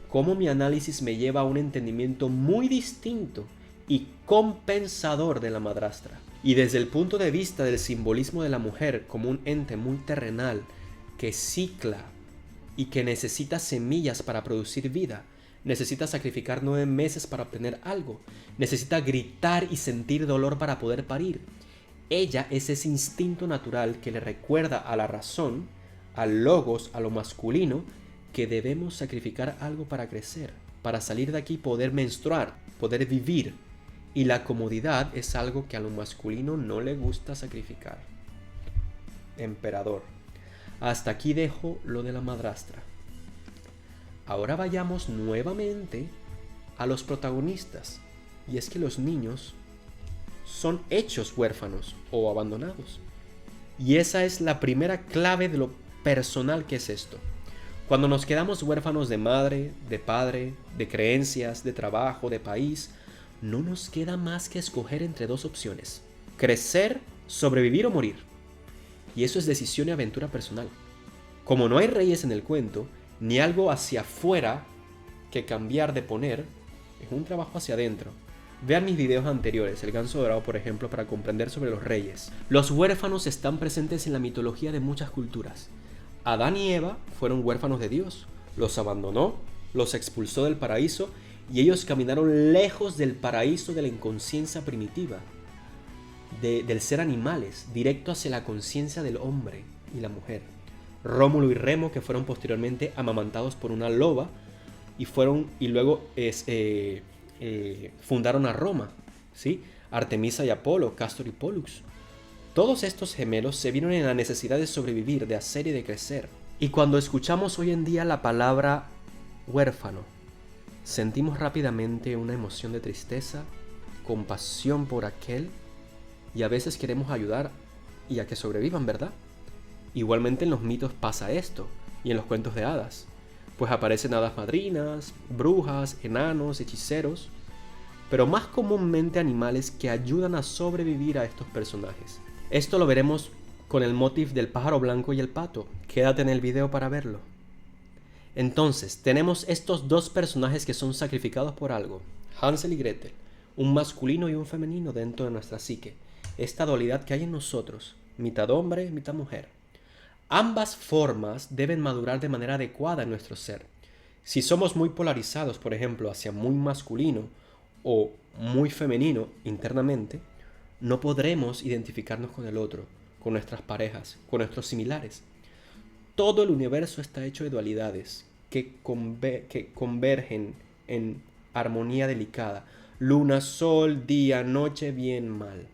cómo mi análisis me lleva a un entendimiento muy distinto y compensador de la madrastra. Y desde el punto de vista del simbolismo de la mujer como un ente muy terrenal que cicla y que necesita semillas para producir vida, necesita sacrificar 9 meses para obtener algo, necesita gritar y sentir dolor para poder parir. Ella es ese instinto natural que le recuerda a la razón, al logos, a lo masculino, que debemos sacrificar algo para crecer, para salir de aquí, poder menstruar, poder vivir. Y la comodidad es algo que a lo masculino no le gusta sacrificar. Emperador. Hasta aquí dejo lo de la madrastra. Ahora vayamos nuevamente a los protagonistas. Y es que los niños son hechos huérfanos o abandonados. Y esa es la primera clave de lo personal que es esto. Cuando nos quedamos huérfanos de madre, de padre, de creencias, de trabajo, de país, no nos queda más que escoger entre 2 opciones: crecer, sobrevivir o morir. Y eso es decisión y aventura personal. Como no hay reyes en el cuento, ni algo hacia afuera que cambiar de poner, es un trabajo hacia adentro. Vean mis videos anteriores, el ganso dorado por ejemplo, para comprender sobre los reyes. Los huérfanos están presentes en la mitología de muchas culturas. Adán y Eva fueron huérfanos de Dios, los abandonó, los expulsó del paraíso y ellos caminaron lejos del paraíso de la inconsciencia primitiva, del ser animales, directo hacia la conciencia del hombre y la mujer. Rómulo y Remo, que fueron posteriormente amamantados por una loba y luego fundaron a Roma, ¿sí? Artemisa y Apolo, Castor y Pólux. Todos estos gemelos se vieron en la necesidad de sobrevivir, de hacer y de crecer. Y cuando escuchamos hoy en día la palabra huérfano, sentimos rápidamente una emoción de tristeza, compasión por aquel, y a veces queremos ayudar y a que sobrevivan, ¿verdad? Igualmente en los mitos pasa esto, y en los cuentos de hadas, pues aparecen hadas madrinas, brujas, enanos, hechiceros, pero más comúnmente animales que ayudan a sobrevivir a estos personajes. Esto lo veremos con el motif del pájaro blanco y el pato. Quédate en el video para verlo. Entonces, tenemos estos 2 personajes que son sacrificados por algo. Hansel y Gretel, un masculino y un femenino dentro de nuestra psique. Esta dualidad que hay en nosotros, mitad hombre, mitad mujer. Ambas formas deben madurar de manera adecuada en nuestro ser. Si somos muy polarizados, por ejemplo, hacia muy masculino o muy femenino internamente, no podremos identificarnos con el otro, con nuestras parejas, con nuestros similares. Todo el universo está hecho de dualidades que convergen en armonía delicada. Luna, sol, día, noche, bien, mal.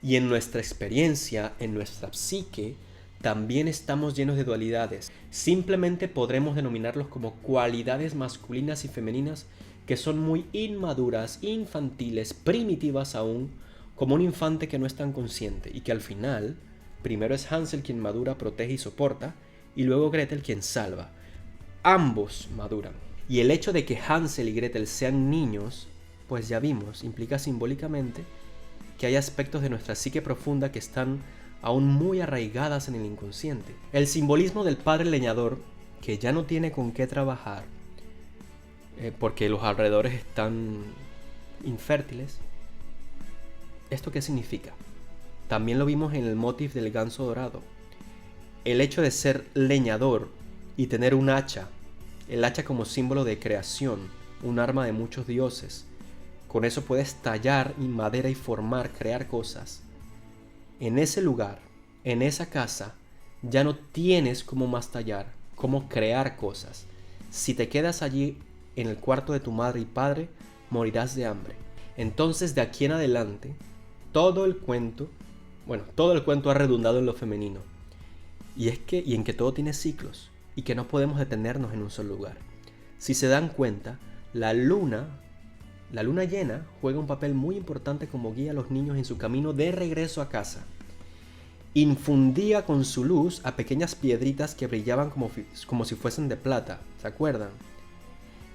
Y en nuestra experiencia, en nuestra psique, también estamos llenos de dualidades. Simplemente podremos denominarlos como cualidades masculinas y femeninas que son muy inmaduras, infantiles, primitivas aún, como un infante que no es tan consciente y que al final, primero es Hansel quien madura, protege y soporta, y luego Gretel quien salva. Ambos maduran. Y el hecho de que Hansel y Gretel sean niños, pues ya vimos, implica simbólicamente que hay aspectos de nuestra psique profunda que están aún muy arraigadas en el inconsciente. El simbolismo del padre leñador, que ya no tiene con qué trabajar, porque los alrededores están infértiles. ¿Esto qué significa? También lo vimos en el motif del ganso dorado. El hecho de ser leñador y tener un hacha, el hacha como símbolo de creación, un arma de muchos dioses. Con eso puedes tallar en madera y formar, crear cosas. En ese lugar, en esa casa, ya no tienes cómo más tallar, cómo crear cosas. Si te quedas allí en el cuarto de tu madre y padre, morirás de hambre. Entonces, de aquí en adelante, todo el cuento ha redundado en lo femenino. Y en que todo tiene ciclos y que no podemos detenernos en un solo lugar. Si se dan cuenta, la luna llena juega un papel muy importante como guía a los niños en su camino de regreso a casa. Infundía con su luz a pequeñas piedritas que brillaban como si fuesen de plata, ¿se acuerdan?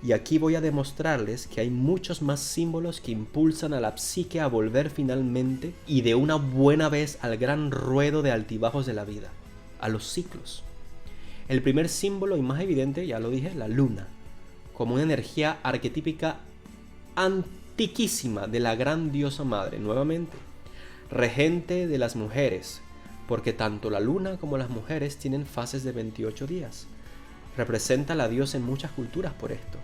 Y aquí voy a demostrarles que hay muchos más símbolos que impulsan a la psique a volver finalmente y de una buena vez al gran ruedo de altibajos de la vida, a los ciclos. El primer símbolo y más evidente, ya lo dije, la luna, como una energía arquetípica antiquísima de la gran diosa madre, nuevamente, regente de las mujeres, porque tanto la luna como las mujeres tienen fases de 28 días. Representa a la diosa en muchas culturas por esto.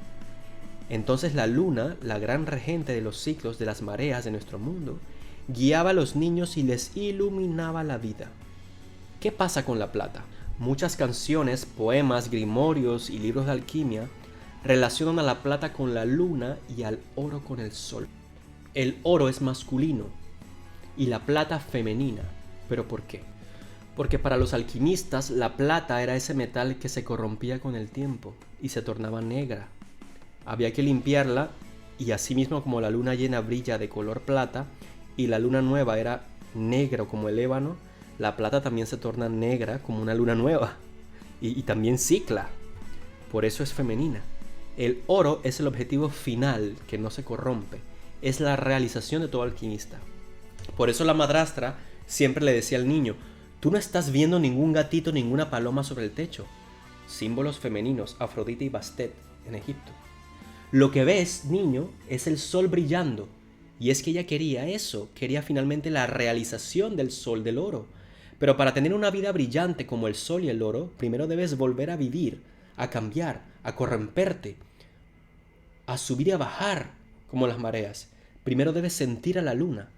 Entonces la luna, la gran regente de los ciclos de las mareas de nuestro mundo, guiaba a los niños y les iluminaba la vida. ¿Qué pasa con la plata? Muchas canciones, poemas, grimorios y libros de alquimia relacionan a la plata con la luna y al oro con el sol. El oro es masculino y la plata femenina. ¿Pero por qué? Porque para los alquimistas la plata era ese metal que se corrompía con el tiempo y se tornaba negra. Había que limpiarla y así mismo como la luna llena brilla de color plata y la luna nueva era negra como el ébano, la plata también se torna negra como una luna nueva y también cicla. Por eso es femenina. El oro es el objetivo final que no se corrompe. Es la realización de todo alquimista. Por eso la madrastra siempre le decía al niño: tú no estás viendo ningún gatito, ninguna paloma sobre el techo. Símbolos femeninos, Afrodita y Bastet en Egipto. Lo que ves, niño, es el sol brillando. Y es que ella quería eso, quería finalmente la realización del sol, del oro. Pero para tener una vida brillante como el sol y el oro, primero debes volver a vivir, a cambiar, a corromperte, a subir y a bajar como las mareas. Primero debes sentir a la luna.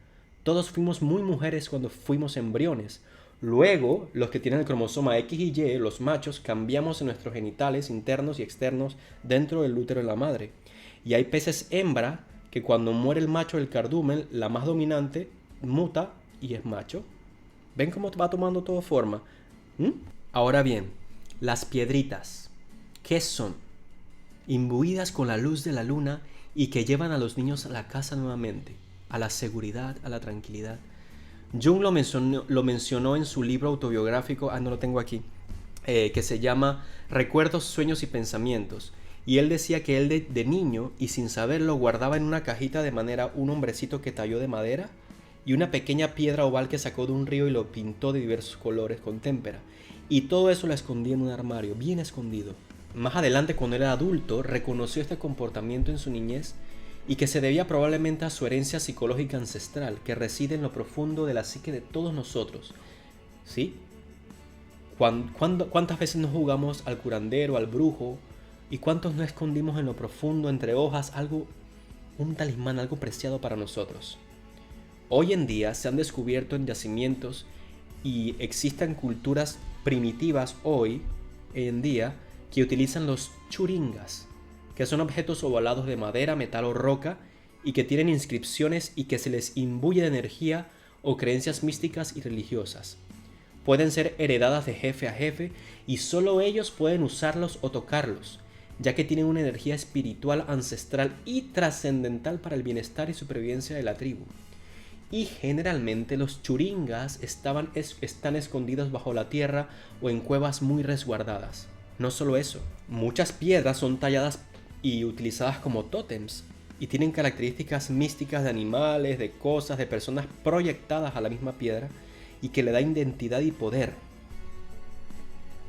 Todos fuimos muy mujeres cuando fuimos embriones. Luego, los que tienen el cromosoma X y Y, los machos, cambiamos en nuestros genitales internos y externos dentro del útero de la madre. Y hay peces hembra que cuando muere el macho del cardumen, la más dominante muta y es macho. ¿Ven cómo va tomando todo forma? Ahora bien, las piedritas, ¿qué son? Imbuidas con la luz de la luna y que llevan a los niños a la casa nuevamente, a la seguridad, a la tranquilidad. Jung lo mencionó en su libro autobiográfico, no lo tengo aquí, que se llama Recuerdos, Sueños y Pensamientos. Y él decía que él de niño, y sin saberlo, guardaba en una cajita de madera un hombrecito que talló de madera y una pequeña piedra oval que sacó de un río y lo pintó de diversos colores con témpera. Y todo eso lo escondía en un armario, bien escondido. Más adelante, cuando era adulto, reconoció este comportamiento en su niñez y que se debía probablemente a su herencia psicológica ancestral que reside en lo profundo de la psique de todos nosotros. ¿Sí? ¿Cuántas veces nos jugamos al curandero, al brujo? ¿Y cuántos no escondimos en lo profundo, entre hojas, un talismán, algo preciado para nosotros? Hoy en día se han descubierto en yacimientos y existen culturas primitivas hoy en día que utilizan los churingas, que son objetos ovalados de madera, metal o roca y que tienen inscripciones y que se les imbuye de energía o creencias místicas y religiosas. Pueden ser heredadas de jefe a jefe y solo ellos pueden usarlos o tocarlos, ya que tienen una energía espiritual, ancestral y trascendental para el bienestar y supervivencia de la tribu. Y generalmente los churingas están escondidos bajo la tierra o en cuevas muy resguardadas. No solo eso, muchas piedras son talladas y utilizadas como tótems y tienen características místicas de animales, de cosas, de personas proyectadas a la misma piedra y que le da identidad y poder.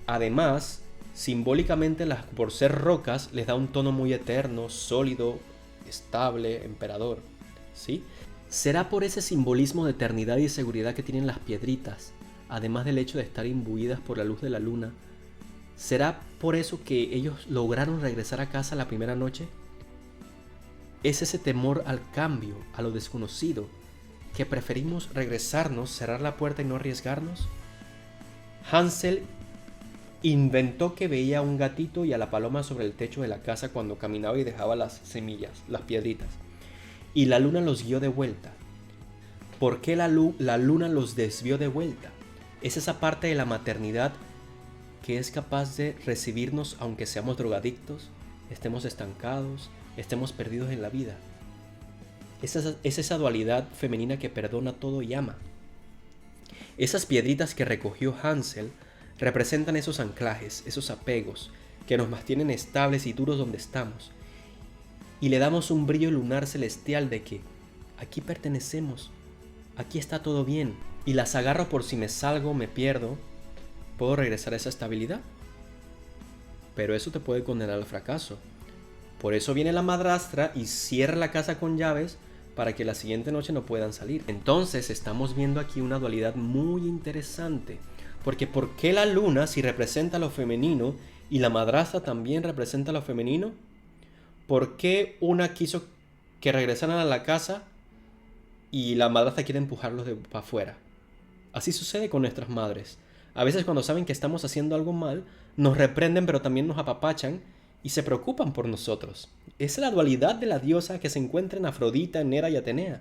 Además, simbólicamente por ser rocas les da un tono muy eterno, sólido, estable, emperador, ¿sí? ¿Será por ese simbolismo de eternidad y seguridad que tienen las piedritas, además del hecho de estar imbuidas por la luz de la luna? ¿Será por eso que ellos lograron regresar a casa la primera noche? Es ese temor al cambio, a lo desconocido, que preferimos regresarnos, cerrar la puerta y no arriesgarnos. Hansel inventó que veía a un gatito y a la paloma sobre el techo de la casa cuando caminaba y dejaba las semillas, las piedritas. Y la luna los guió de vuelta. ¿Por qué la luna los desvió de vuelta? Es esa parte de la maternidad que es capaz de recibirnos aunque seamos drogadictos, estemos estancados, estemos perdidos en la vida. Es esa dualidad femenina que perdona todo y ama. Esas piedritas que recogió Hansel representan esos anclajes, esos apegos que nos mantienen estables y duros donde estamos. Y le damos un brillo lunar celestial de que aquí pertenecemos, aquí está todo bien. Y las agarro por si me salgo, me pierdo, puedo regresar a esa estabilidad. Pero eso te puede condenar al fracaso. Por eso viene la madrastra y cierra la casa con llaves para que la siguiente noche no puedan salir. Entonces estamos viendo aquí una dualidad muy interesante. Porque ¿por qué la luna si representa lo femenino y la madrastra también representa lo femenino? ¿Por qué una quiso que regresaran a la casa y la madrastra quiere empujarlos para afuera? Así sucede con nuestras madres. A veces cuando saben que estamos haciendo algo mal, nos reprenden pero también nos apapachan y se preocupan por nosotros. Es la dualidad de la diosa que se encuentra en Afrodita, en Hera y Atenea.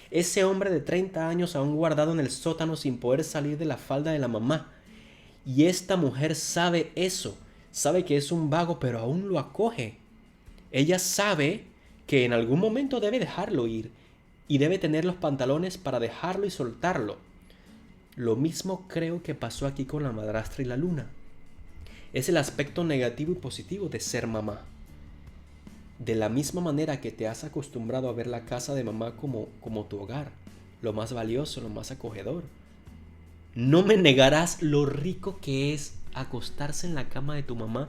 Ese hombre de 30 años aún guardado en el sótano sin poder salir de la falda de la mamá. Y esta mujer sabe eso. Sabe que es un vago pero aún lo acoge. Ella sabe que en algún momento debe dejarlo ir. Y debe tener los pantalones para dejarlo y soltarlo. Lo mismo creo que pasó aquí con la madrastra y la luna. Es el aspecto negativo y positivo de ser mamá. De la misma manera que te has acostumbrado a ver la casa de mamá como tu hogar, lo más valioso, lo más acogedor. No me negarás lo rico que es acostarse en la cama de tu mamá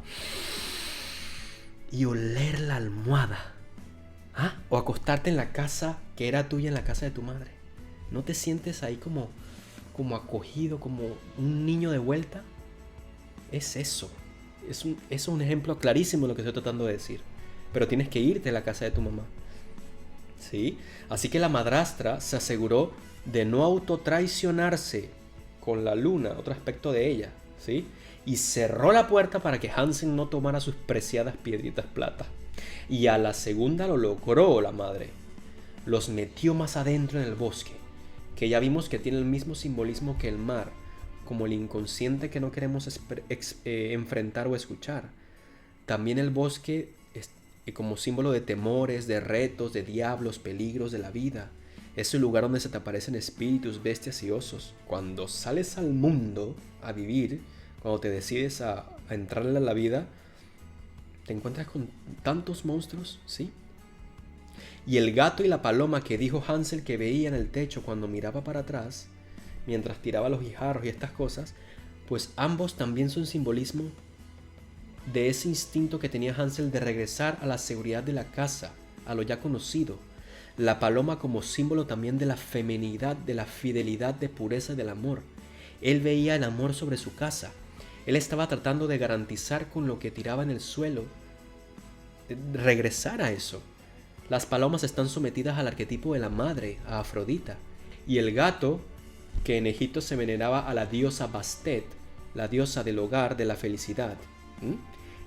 y oler la almohada. ¿Ah? O acostarte en la casa que era tuya, en la casa de tu madre. ¿No te sientes ahí como acogido, como un niño de vuelta? Es eso. Es un ejemplo clarísimo de lo que estoy tratando de decir. Pero tienes que irte a la casa de tu mamá. ¿Sí? Así que la madrastra se aseguró de no autotraicionarse con la luna, otro aspecto de ella, ¿sí? Y cerró la puerta para que Hansel no tomara sus preciadas piedritas plata. Y a la segunda lo logró la madre. Los metió más adentro en el bosque, que ya vimos que tiene el mismo simbolismo que el mar, como el inconsciente que no queremos enfrentar o escuchar. También el bosque como símbolo de temores, de retos, de diablos, peligros de la vida. Es el lugar donde se te aparecen espíritus, bestias y osos. Cuando sales al mundo a vivir, cuando te decides a entrarle a la vida, te encuentras con tantos monstruos, ¿sí? Y el gato y la paloma que dijo Hansel que veía en el techo cuando miraba para atrás, mientras tiraba los guijarros y estas cosas, pues ambos también son simbolismo de ese instinto que tenía Hansel de regresar a la seguridad de la casa, a lo ya conocido. La paloma como símbolo también de la feminidad, de la fidelidad, de pureza y del amor. Él veía el amor sobre su casa. Él estaba tratando de garantizar con lo que tiraba en el suelo, regresar a eso. Las palomas están sometidas al arquetipo de la madre, a Afrodita. Y el gato, que en Egipto se veneraba a la diosa Bastet, la diosa del hogar, de la felicidad.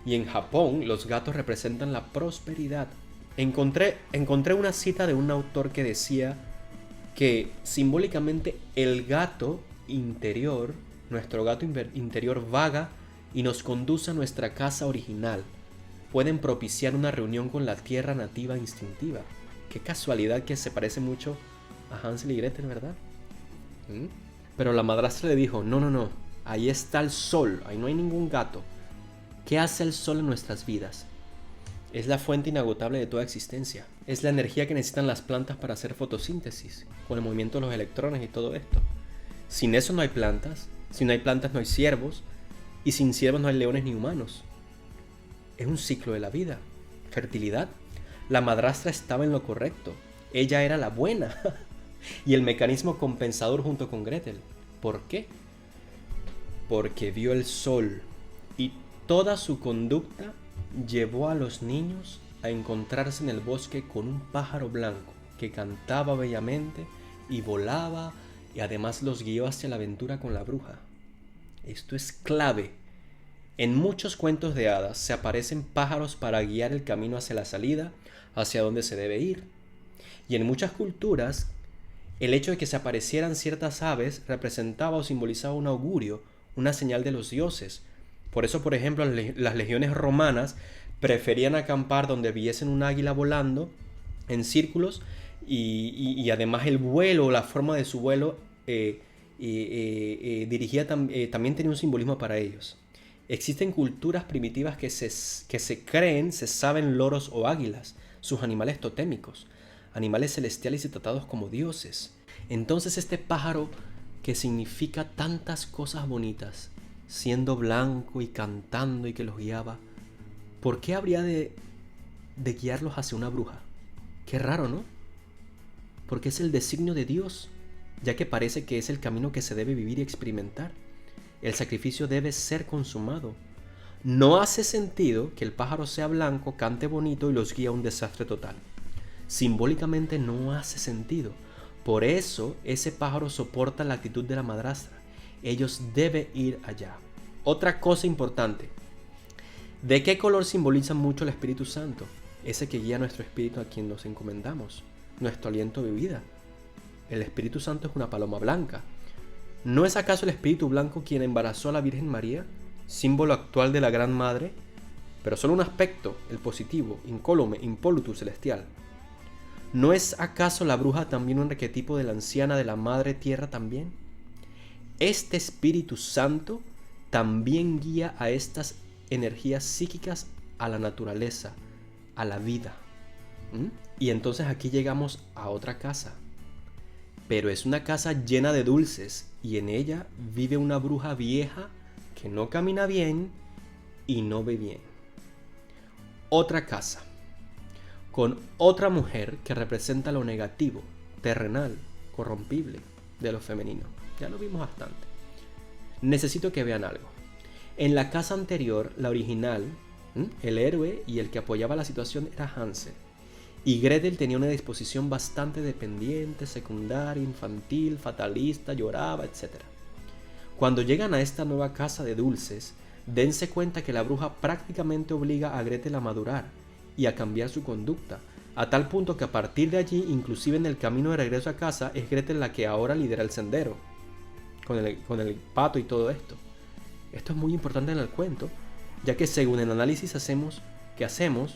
Y en Japón los gatos representan la prosperidad. Encontré una cita de un autor que decía que simbólicamente el gato interior, nuestro gato interior vaga y nos conduce a nuestra casa original. Pueden propiciar una reunión con la tierra nativa instintiva. Qué casualidad que se parece mucho a Hansel y Gretel, ¿verdad? Pero la madrastra le dijo, no, ahí está el sol, ahí no hay ningún gato. ¿Qué hace el sol en nuestras vidas? Es la fuente inagotable de toda existencia. Es la energía que necesitan las plantas para hacer fotosíntesis, con el movimiento de los electrones y todo esto. Sin eso no hay plantas, si no hay plantas no hay ciervos, y sin ciervos no hay leones ni humanos. Es un ciclo de la vida. Fertilidad. La madrastra estaba en lo correcto. Ella era la buena. Y el mecanismo compensador junto con Gretel. ¿Por qué? Porque vio el sol y toda su conducta llevó a los niños a encontrarse en el bosque con un pájaro blanco que cantaba bellamente y volaba, y además los guió hacia la aventura con la bruja. Esto es clave. En muchos cuentos de hadas se aparecen pájaros para guiar el camino hacia la salida, hacia donde se debe ir. Y en muchas culturas, el hecho de que se aparecieran ciertas aves representaba o simbolizaba un augurio, una señal de los dioses. Por eso, por ejemplo, las legiones romanas preferían acampar donde viesen un águila volando en círculos, y además el vuelo, la forma de su vuelo también tenía un simbolismo para ellos. Existen culturas primitivas que se saben loros o águilas, sus animales totémicos, animales celestiales y tratados como dioses. Entonces este pájaro, que significa tantas cosas bonitas, siendo blanco y cantando y que los guiaba, ¿por qué habría de guiarlos hacia una bruja? Qué raro, ¿no? Porque es el designio de Dios, ya que parece que es el camino que se debe vivir y experimentar. El sacrificio debe ser consumado. No hace sentido que el pájaro sea blanco, cante bonito y los guíe a un desastre total. Simbólicamente no hace sentido. Por eso ese pájaro soporta la actitud de la madrastra. Ellos deben ir allá. Otra cosa importante. ¿De qué color simboliza mucho el Espíritu Santo? Ese que guía nuestro espíritu a quien nos encomendamos, nuestro aliento de vida. El Espíritu Santo es una paloma blanca. ¿No es acaso el Espíritu Blanco quien embarazó a la Virgen María, símbolo actual de la Gran Madre? Pero solo un aspecto, el positivo, incólume, impolutu, celestial. ¿No es acaso la bruja también un arquetipo de la anciana de la Madre Tierra también? Este Espíritu Santo también guía a estas energías psíquicas a la naturaleza, a la vida. Y entonces aquí llegamos a otra casa. Pero es una casa llena de dulces y en ella vive una bruja vieja que no camina bien y no ve bien. Otra casa, con otra mujer que representa lo negativo, terrenal, corrompible de lo femenino. Ya lo vimos bastante. Necesito que vean algo. En la casa anterior, la original, el héroe y el que apoyaba la situación era Hansel. Y Gretel tenía una disposición bastante dependiente, secundaria, infantil, fatalista, lloraba, etc. Cuando llegan a esta nueva casa de dulces, dense cuenta que la bruja prácticamente obliga a Gretel a madurar y a cambiar su conducta, a tal punto que a partir de allí, inclusive en el camino de regreso a casa, es Gretel la que ahora lidera el sendero, con el pato y todo esto. Esto es muy importante en el cuento, ya que según el análisis que hacemos,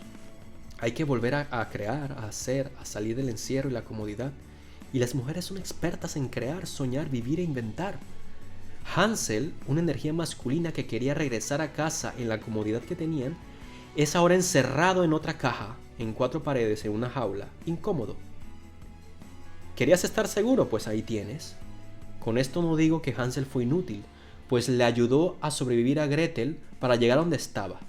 hay que volver a crear, a hacer, a salir del encierro y la comodidad. Y las mujeres son expertas en crear, soñar, vivir e inventar. Hansel, una energía masculina que quería regresar a casa en la comodidad que tenían, es ahora encerrado en otra caja, en 4 paredes, en una jaula, incómodo. ¿Querías estar seguro? Pues ahí tienes. Con esto no digo que Hansel fue inútil, pues le ayudó a sobrevivir a Gretel para llegar a donde estaba,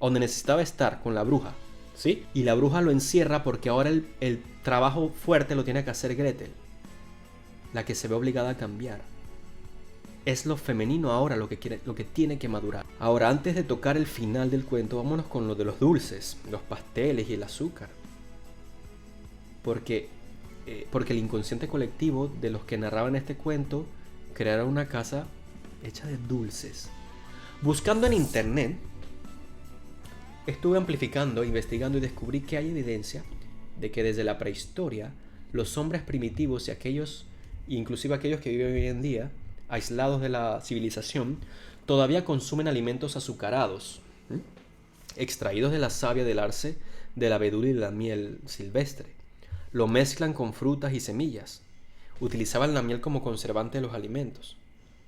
donde necesitaba estar, con la bruja. ¿Sí? Y la bruja lo encierra porque ahora el trabajo fuerte lo tiene que hacer Gretel, la que se ve obligada a cambiar. Es lo femenino ahora lo que tiene que madurar. Ahora, antes de tocar el final del cuento, vámonos con lo de los dulces, los pasteles y el azúcar. Porque el inconsciente colectivo de los que narraban este cuento crearon una casa hecha de dulces. Buscando en internet, estuve amplificando, investigando y descubrí que hay evidencia de que desde la prehistoria los hombres primitivos y aquellos, inclusive aquellos que viven hoy en día, aislados de la civilización, todavía consumen alimentos azucarados, extraídos de la savia del arce, del abedul y de la miel silvestre. Lo mezclan con frutas y semillas. Utilizaban la miel como conservante de los alimentos.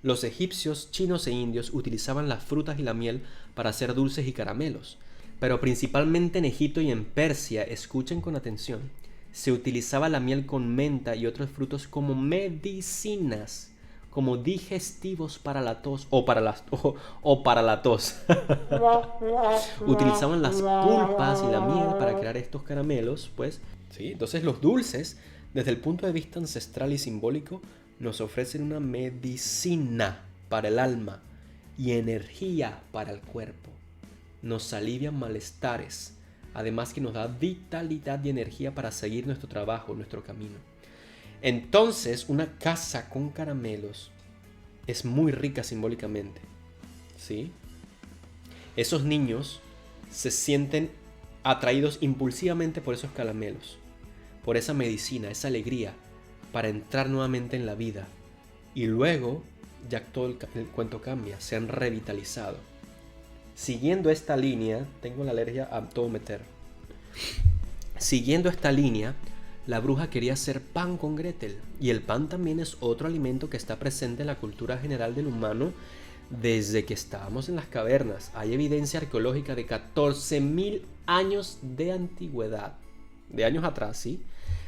Los egipcios, chinos e indios utilizaban las frutas y la miel para hacer dulces y caramelos. Pero principalmente en Egipto y en Persia, escuchen con atención, se utilizaba la miel con menta y otros frutos como medicinas, como digestivos para la tos o para la tos. Utilizaban las pulpas y la miel para crear estos caramelos, pues, ¿sí? Entonces los dulces, desde el punto de vista ancestral y simbólico, nos ofrecen una medicina para el alma y energía para el cuerpo. Nos alivian malestares, además que nos da vitalidad y energía para seguir nuestro trabajo, nuestro camino. Entonces, una casa con caramelos es muy rica simbólicamente, ¿sí? Esos niños se sienten atraídos impulsivamente por esos caramelos, por esa medicina, esa alegría, para entrar nuevamente en la vida. Y luego, ya todo el cuento cambia, se han revitalizado. Siguiendo esta línea, tengo la alergia a todo meter. Siguiendo esta línea, la bruja quería hacer pan con Gretel. Y el pan también es otro alimento que está presente en la cultura general del humano desde que estábamos en las cavernas. Hay evidencia arqueológica de 14.000 años de antigüedad, de años atrás, ¿sí?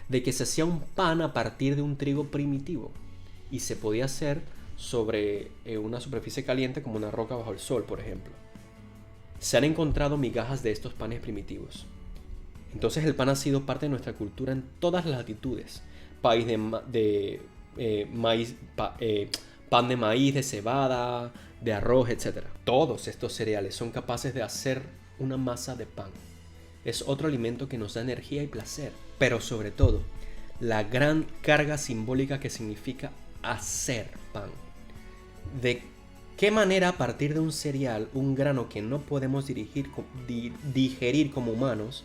De que se hacía un pan a partir de un trigo primitivo y se podía hacer sobre una superficie caliente como una roca bajo el sol, por ejemplo. Se han encontrado migajas de estos panes primitivos. Entonces el pan ha sido parte de nuestra cultura en todas las latitudes. Pan de maíz, de cebada, de arroz, etc. Todos estos cereales son capaces de hacer una masa de pan. Es otro alimento que nos da energía y placer, pero sobre todo, la gran carga simbólica que significa hacer pan. ¿De qué manera a partir de un cereal, un grano que no podemos digerir como humanos,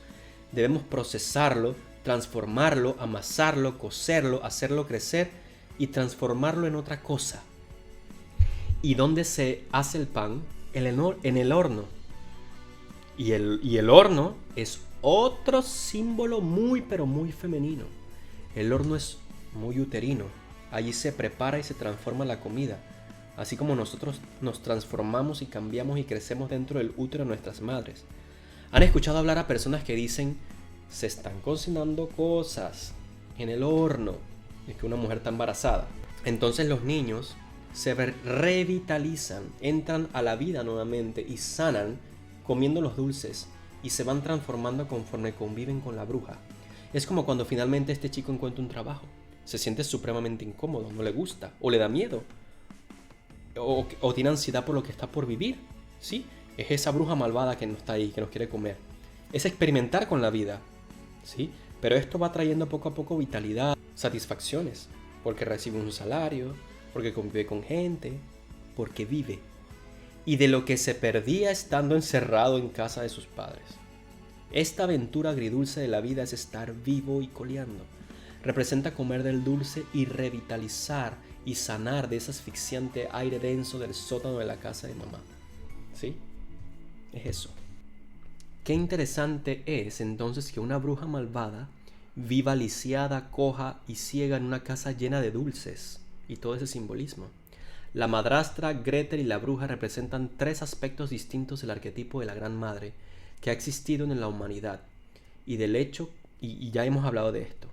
debemos procesarlo, transformarlo, amasarlo, cocerlo, hacerlo crecer y transformarlo en otra cosa? ¿Y dónde se hace el pan? En el horno. Y el horno es otro símbolo muy pero muy femenino. El horno es muy uterino. Allí se prepara y se transforma la comida. Así como nosotros nos transformamos y cambiamos y crecemos dentro del útero de nuestras madres. ¿Han escuchado hablar a personas que dicen se están cocinando cosas en el horno? Es que una mujer está embarazada. Entonces los niños se revitalizan, entran a la vida nuevamente y sanan comiendo los dulces y se van transformando conforme conviven con la bruja. Es como cuando finalmente este chico encuentra un trabajo. Se siente supremamente incómodo, no le gusta, o le da miedo, o tiene ansiedad por lo que está por vivir, ¿sí? Es esa bruja malvada que no está ahí, que nos quiere comer. Es experimentar con la vida, ¿sí? Pero esto va trayendo poco a poco vitalidad, satisfacciones, porque recibe un salario, porque convive con gente, porque vive. Y de lo que se perdía estando encerrado en casa de sus padres. Esta aventura agridulce de la vida es estar vivo y coleando. Representa comer del dulce y revitalizar y sanar de ese asfixiante aire denso del sótano de la casa de mamá. ¿Sí? Es eso. Qué interesante es entonces que una bruja malvada viva lisiada, coja y ciega en una casa llena de dulces y todo ese simbolismo. La madrastra, Gretel y la bruja representan tres aspectos distintos del arquetipo de la Gran Madre que ha existido en la humanidad y del hecho, y ya hemos hablado de esto.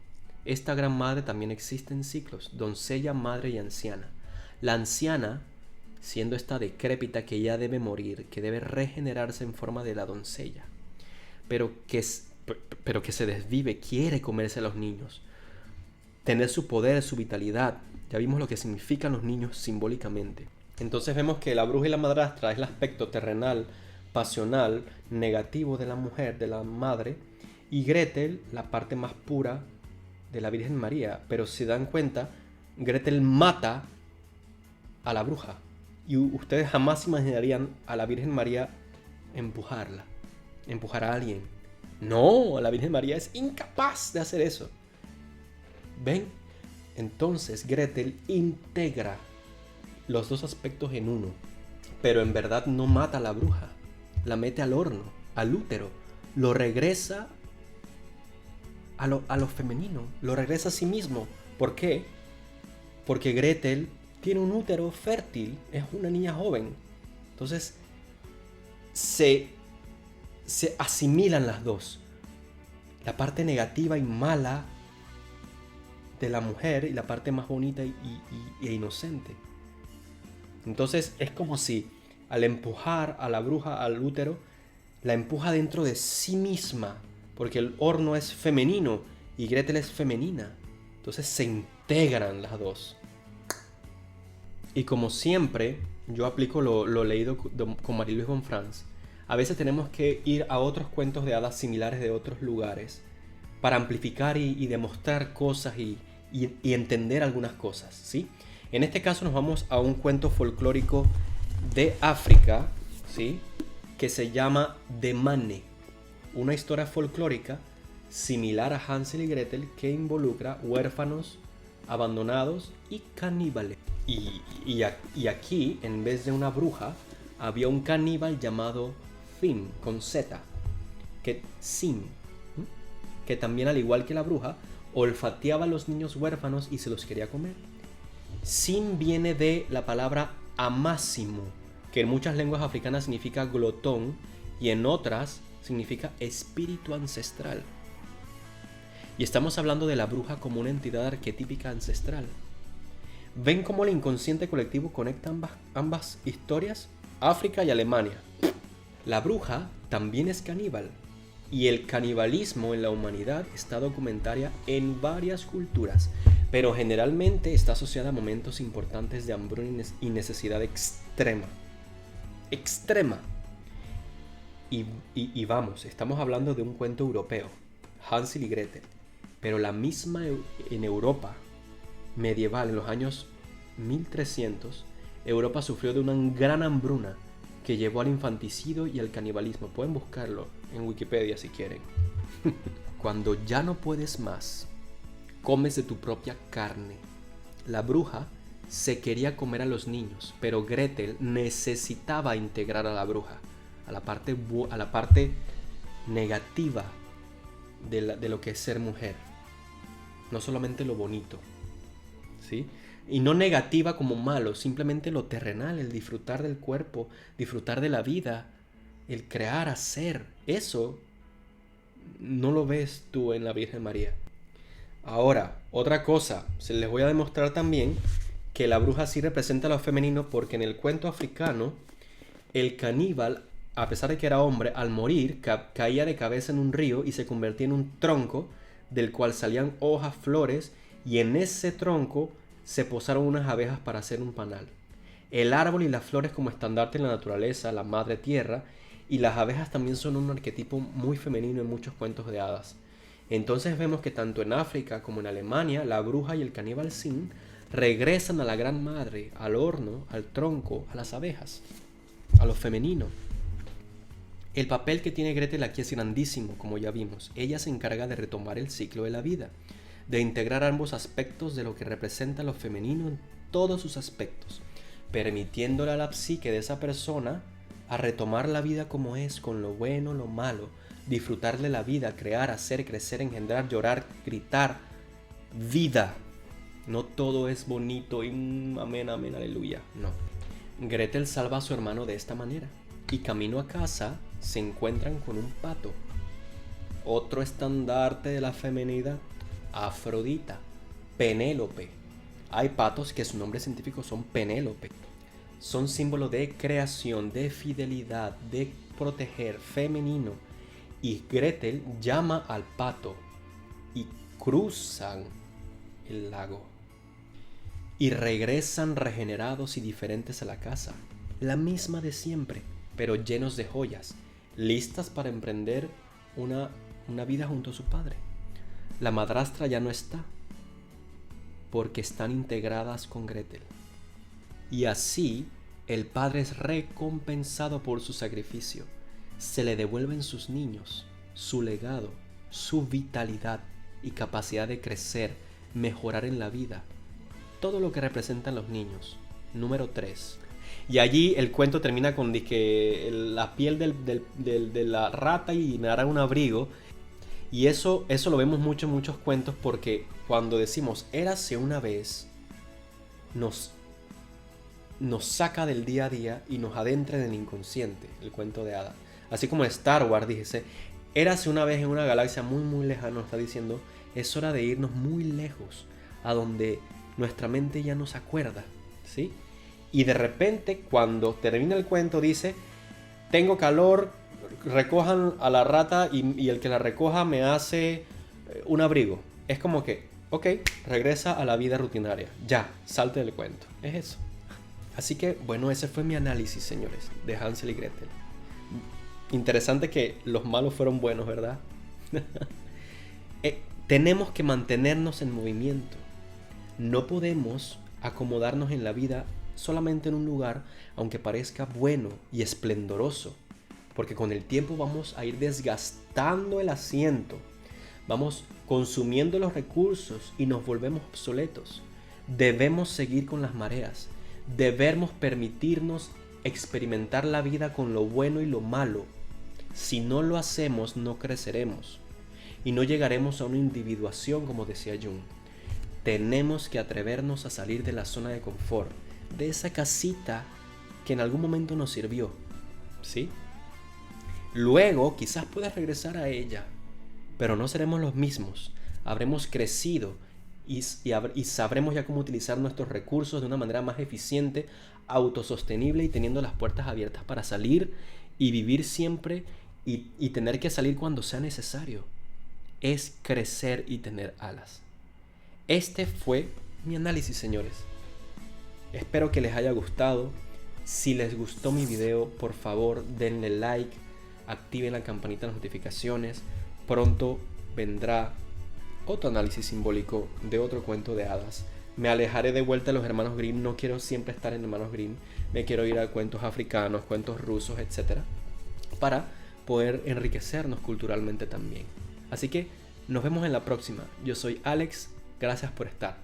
Esta Gran Madre también existe en ciclos, doncella, madre y anciana. La anciana, siendo esta decrépita que ya debe morir, que debe regenerarse en forma de la doncella, pero que se desvive, quiere comerse a los niños, tener su poder, su vitalidad. Ya vimos lo que significan los niños simbólicamente. Entonces vemos que la bruja y la madrastra es el aspecto terrenal, pasional, negativo de la mujer, de la madre, y Gretel la parte más pura de la Virgen María. Pero si se dan cuenta, Gretel mata a la bruja, y ustedes jamás imaginarían a la Virgen María empujar a alguien. No, la Virgen María es incapaz de hacer eso. ¿Ven? Entonces Gretel integra los dos aspectos en uno, pero en verdad no mata a la bruja, la mete al horno, al útero, lo regresa a lo femenino, lo regresa a sí mismo. ¿Por qué? Porque Gretel tiene un útero fértil, es una niña joven. Entonces se asimilan las dos, la parte negativa y mala de la mujer y la parte más bonita e inocente. Entonces es como si al empujar a la bruja al útero, la empuja dentro de sí misma, porque el horno es femenino y Gretel es femenina. Entonces se integran las dos. Y como siempre, yo aplico lo leído con Marie-Louise Bonfrance. a veces tenemos que ir a otros cuentos de hadas similares de otros lugares para amplificar y demostrar cosas y entender algunas cosas, ¿sí? En este caso nos vamos a un cuento folclórico de África, ¿sí? Que se llama De Mane, una historia folclórica similar a Hansel y Gretel que involucra huérfanos, abandonados y caníbales. Y aquí, en vez de una bruja, había un caníbal llamado Finn, con Z, que también, al igual que la bruja, olfateaba a los niños huérfanos y se los quería comer. Sin viene de la palabra amásimo, que en muchas lenguas africanas significa glotón y en otras significa espíritu ancestral. Y estamos hablando de la bruja como una entidad arquetípica ancestral. ¿Ven cómo el inconsciente colectivo conecta ambas historias? África y Alemania. La bruja también es caníbal, y el canibalismo en la humanidad está documentada en varias culturas, pero generalmente está asociada a momentos importantes de hambruna y necesidad extrema. Y vamos, estamos hablando de un cuento europeo, Hansel y Gretel, pero la misma en Europa medieval, en los años 1300, Europa sufrió de una gran hambruna que llevó al infanticidio y al canibalismo. Pueden buscarlo en Wikipedia si quieren. Cuando ya no puedes más, comes de tu propia carne. La bruja se quería comer a los niños, pero Gretel necesitaba integrar a la bruja, a la parte negativa de lo que es ser mujer. No solamente lo bonito, ¿sí? Y no negativa como malo, simplemente lo terrenal, el disfrutar del cuerpo, disfrutar de la vida, el crear, hacer. Eso no lo ves tú en la Virgen María. Ahora, otra cosa, se les voy a demostrar también que la bruja sí representa lo femenino, porque en el cuento africano, el caníbal, a pesar de que era hombre, al morir caía de cabeza en un río y se convertía en un tronco del cual salían hojas, flores, y en ese tronco se posaron unas abejas para hacer un panal. El árbol y las flores como estandarte en la naturaleza, la madre tierra, y las abejas también son un arquetipo muy femenino en muchos cuentos de hadas. Entonces vemos que tanto en África como en Alemania, la bruja y el caníbal Sin regresan a la gran madre, al horno, al tronco, a las abejas, a lo femenino. El papel que tiene Gretel aquí es grandísimo, como ya vimos. Ella se encarga de retomar el ciclo de la vida, de integrar ambos aspectos de lo que representa lo femenino en todos sus aspectos, permitiéndole a la psique de esa persona a retomar la vida como es, con lo bueno, lo malo, disfrutar de la vida, crear, hacer, crecer, engendrar, llorar, gritar, vida. No todo es bonito y amén, amén, aleluya. No. Gretel salva a su hermano de esta manera, y camino a casa se encuentran con un pato, otro estandarte de la femenidad, Afrodita, Penélope. Hay patos que su nombre científico son Penélope. Son símbolo de creación, de fidelidad, de proteger, femenino. Y Gretel llama al pato y cruzan el lago. Y regresan regenerados y diferentes a la casa, la misma de siempre, pero llenos de joyas, listas para emprender una vida junto a su padre. La madrastra ya no está, porque están integradas con Gretel. Y así el padre es recompensado por su sacrificio. Se le devuelven sus niños, su legado, su vitalidad y capacidad de crecer, mejorar en la vida. Todo lo que representan los niños. Número 3. Y allí el cuento termina con la piel de la rata y me dará un abrigo. Y eso lo vemos mucho en muchos cuentos, porque cuando decimos érase una vez, nos saca del día a día y nos adentra en el inconsciente, el cuento de hadas. Así como Star Wars dice, érase una vez en una galaxia muy muy lejana, nos está diciendo, es hora de irnos muy lejos, a donde nuestra mente ya no se acuerda, ¿sí? Y de repente, cuando termina el cuento, dice, tengo calor, recojan a la rata y el que la recoja me hace un abrigo. Es como que, ok, regresa a la vida rutinaria. Ya, salte del cuento. Es eso. Así que, bueno, ese fue mi análisis, señores, de Hansel y Gretel. Interesante que los malos fueron buenos, ¿verdad? Tenemos que mantenernos en movimiento. No podemos acomodarnos en la vida solamente en un lugar, aunque parezca bueno y esplendoroso, porque con el tiempo vamos a ir desgastando el asiento, vamos consumiendo los recursos y nos volvemos obsoletos. Debemos seguir con las mareas, debemos permitirnos experimentar la vida con lo bueno y lo malo. Si no lo hacemos, no creceremos y no llegaremos a una individuación, como decía Jung. Tenemos que atrevernos a salir de la zona de confort, de esa casita que en algún momento nos sirvió, ¿sí? Luego quizás puedas regresar a ella, pero no seremos los mismos. Habremos crecido y sabremos ya cómo utilizar nuestros recursos de una manera más eficiente, autosostenible y teniendo las puertas abiertas para salir y vivir siempre y tener que salir cuando sea necesario. Es crecer y tener alas. Este fue mi análisis, señores. Espero que les haya gustado. Si les gustó mi video, por favor denle like, activen la campanita de notificaciones. Pronto vendrá otro análisis simbólico de otro cuento de hadas. Me alejaré de vuelta de los hermanos Grimm. No quiero siempre estar en hermanos Grimm. Me quiero ir a cuentos africanos, cuentos rusos, etc. para poder enriquecernos culturalmente también. Así que nos vemos en la próxima. Yo soy Alex. Gracias por estar.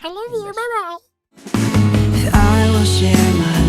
I love you. Bye bye. I will share my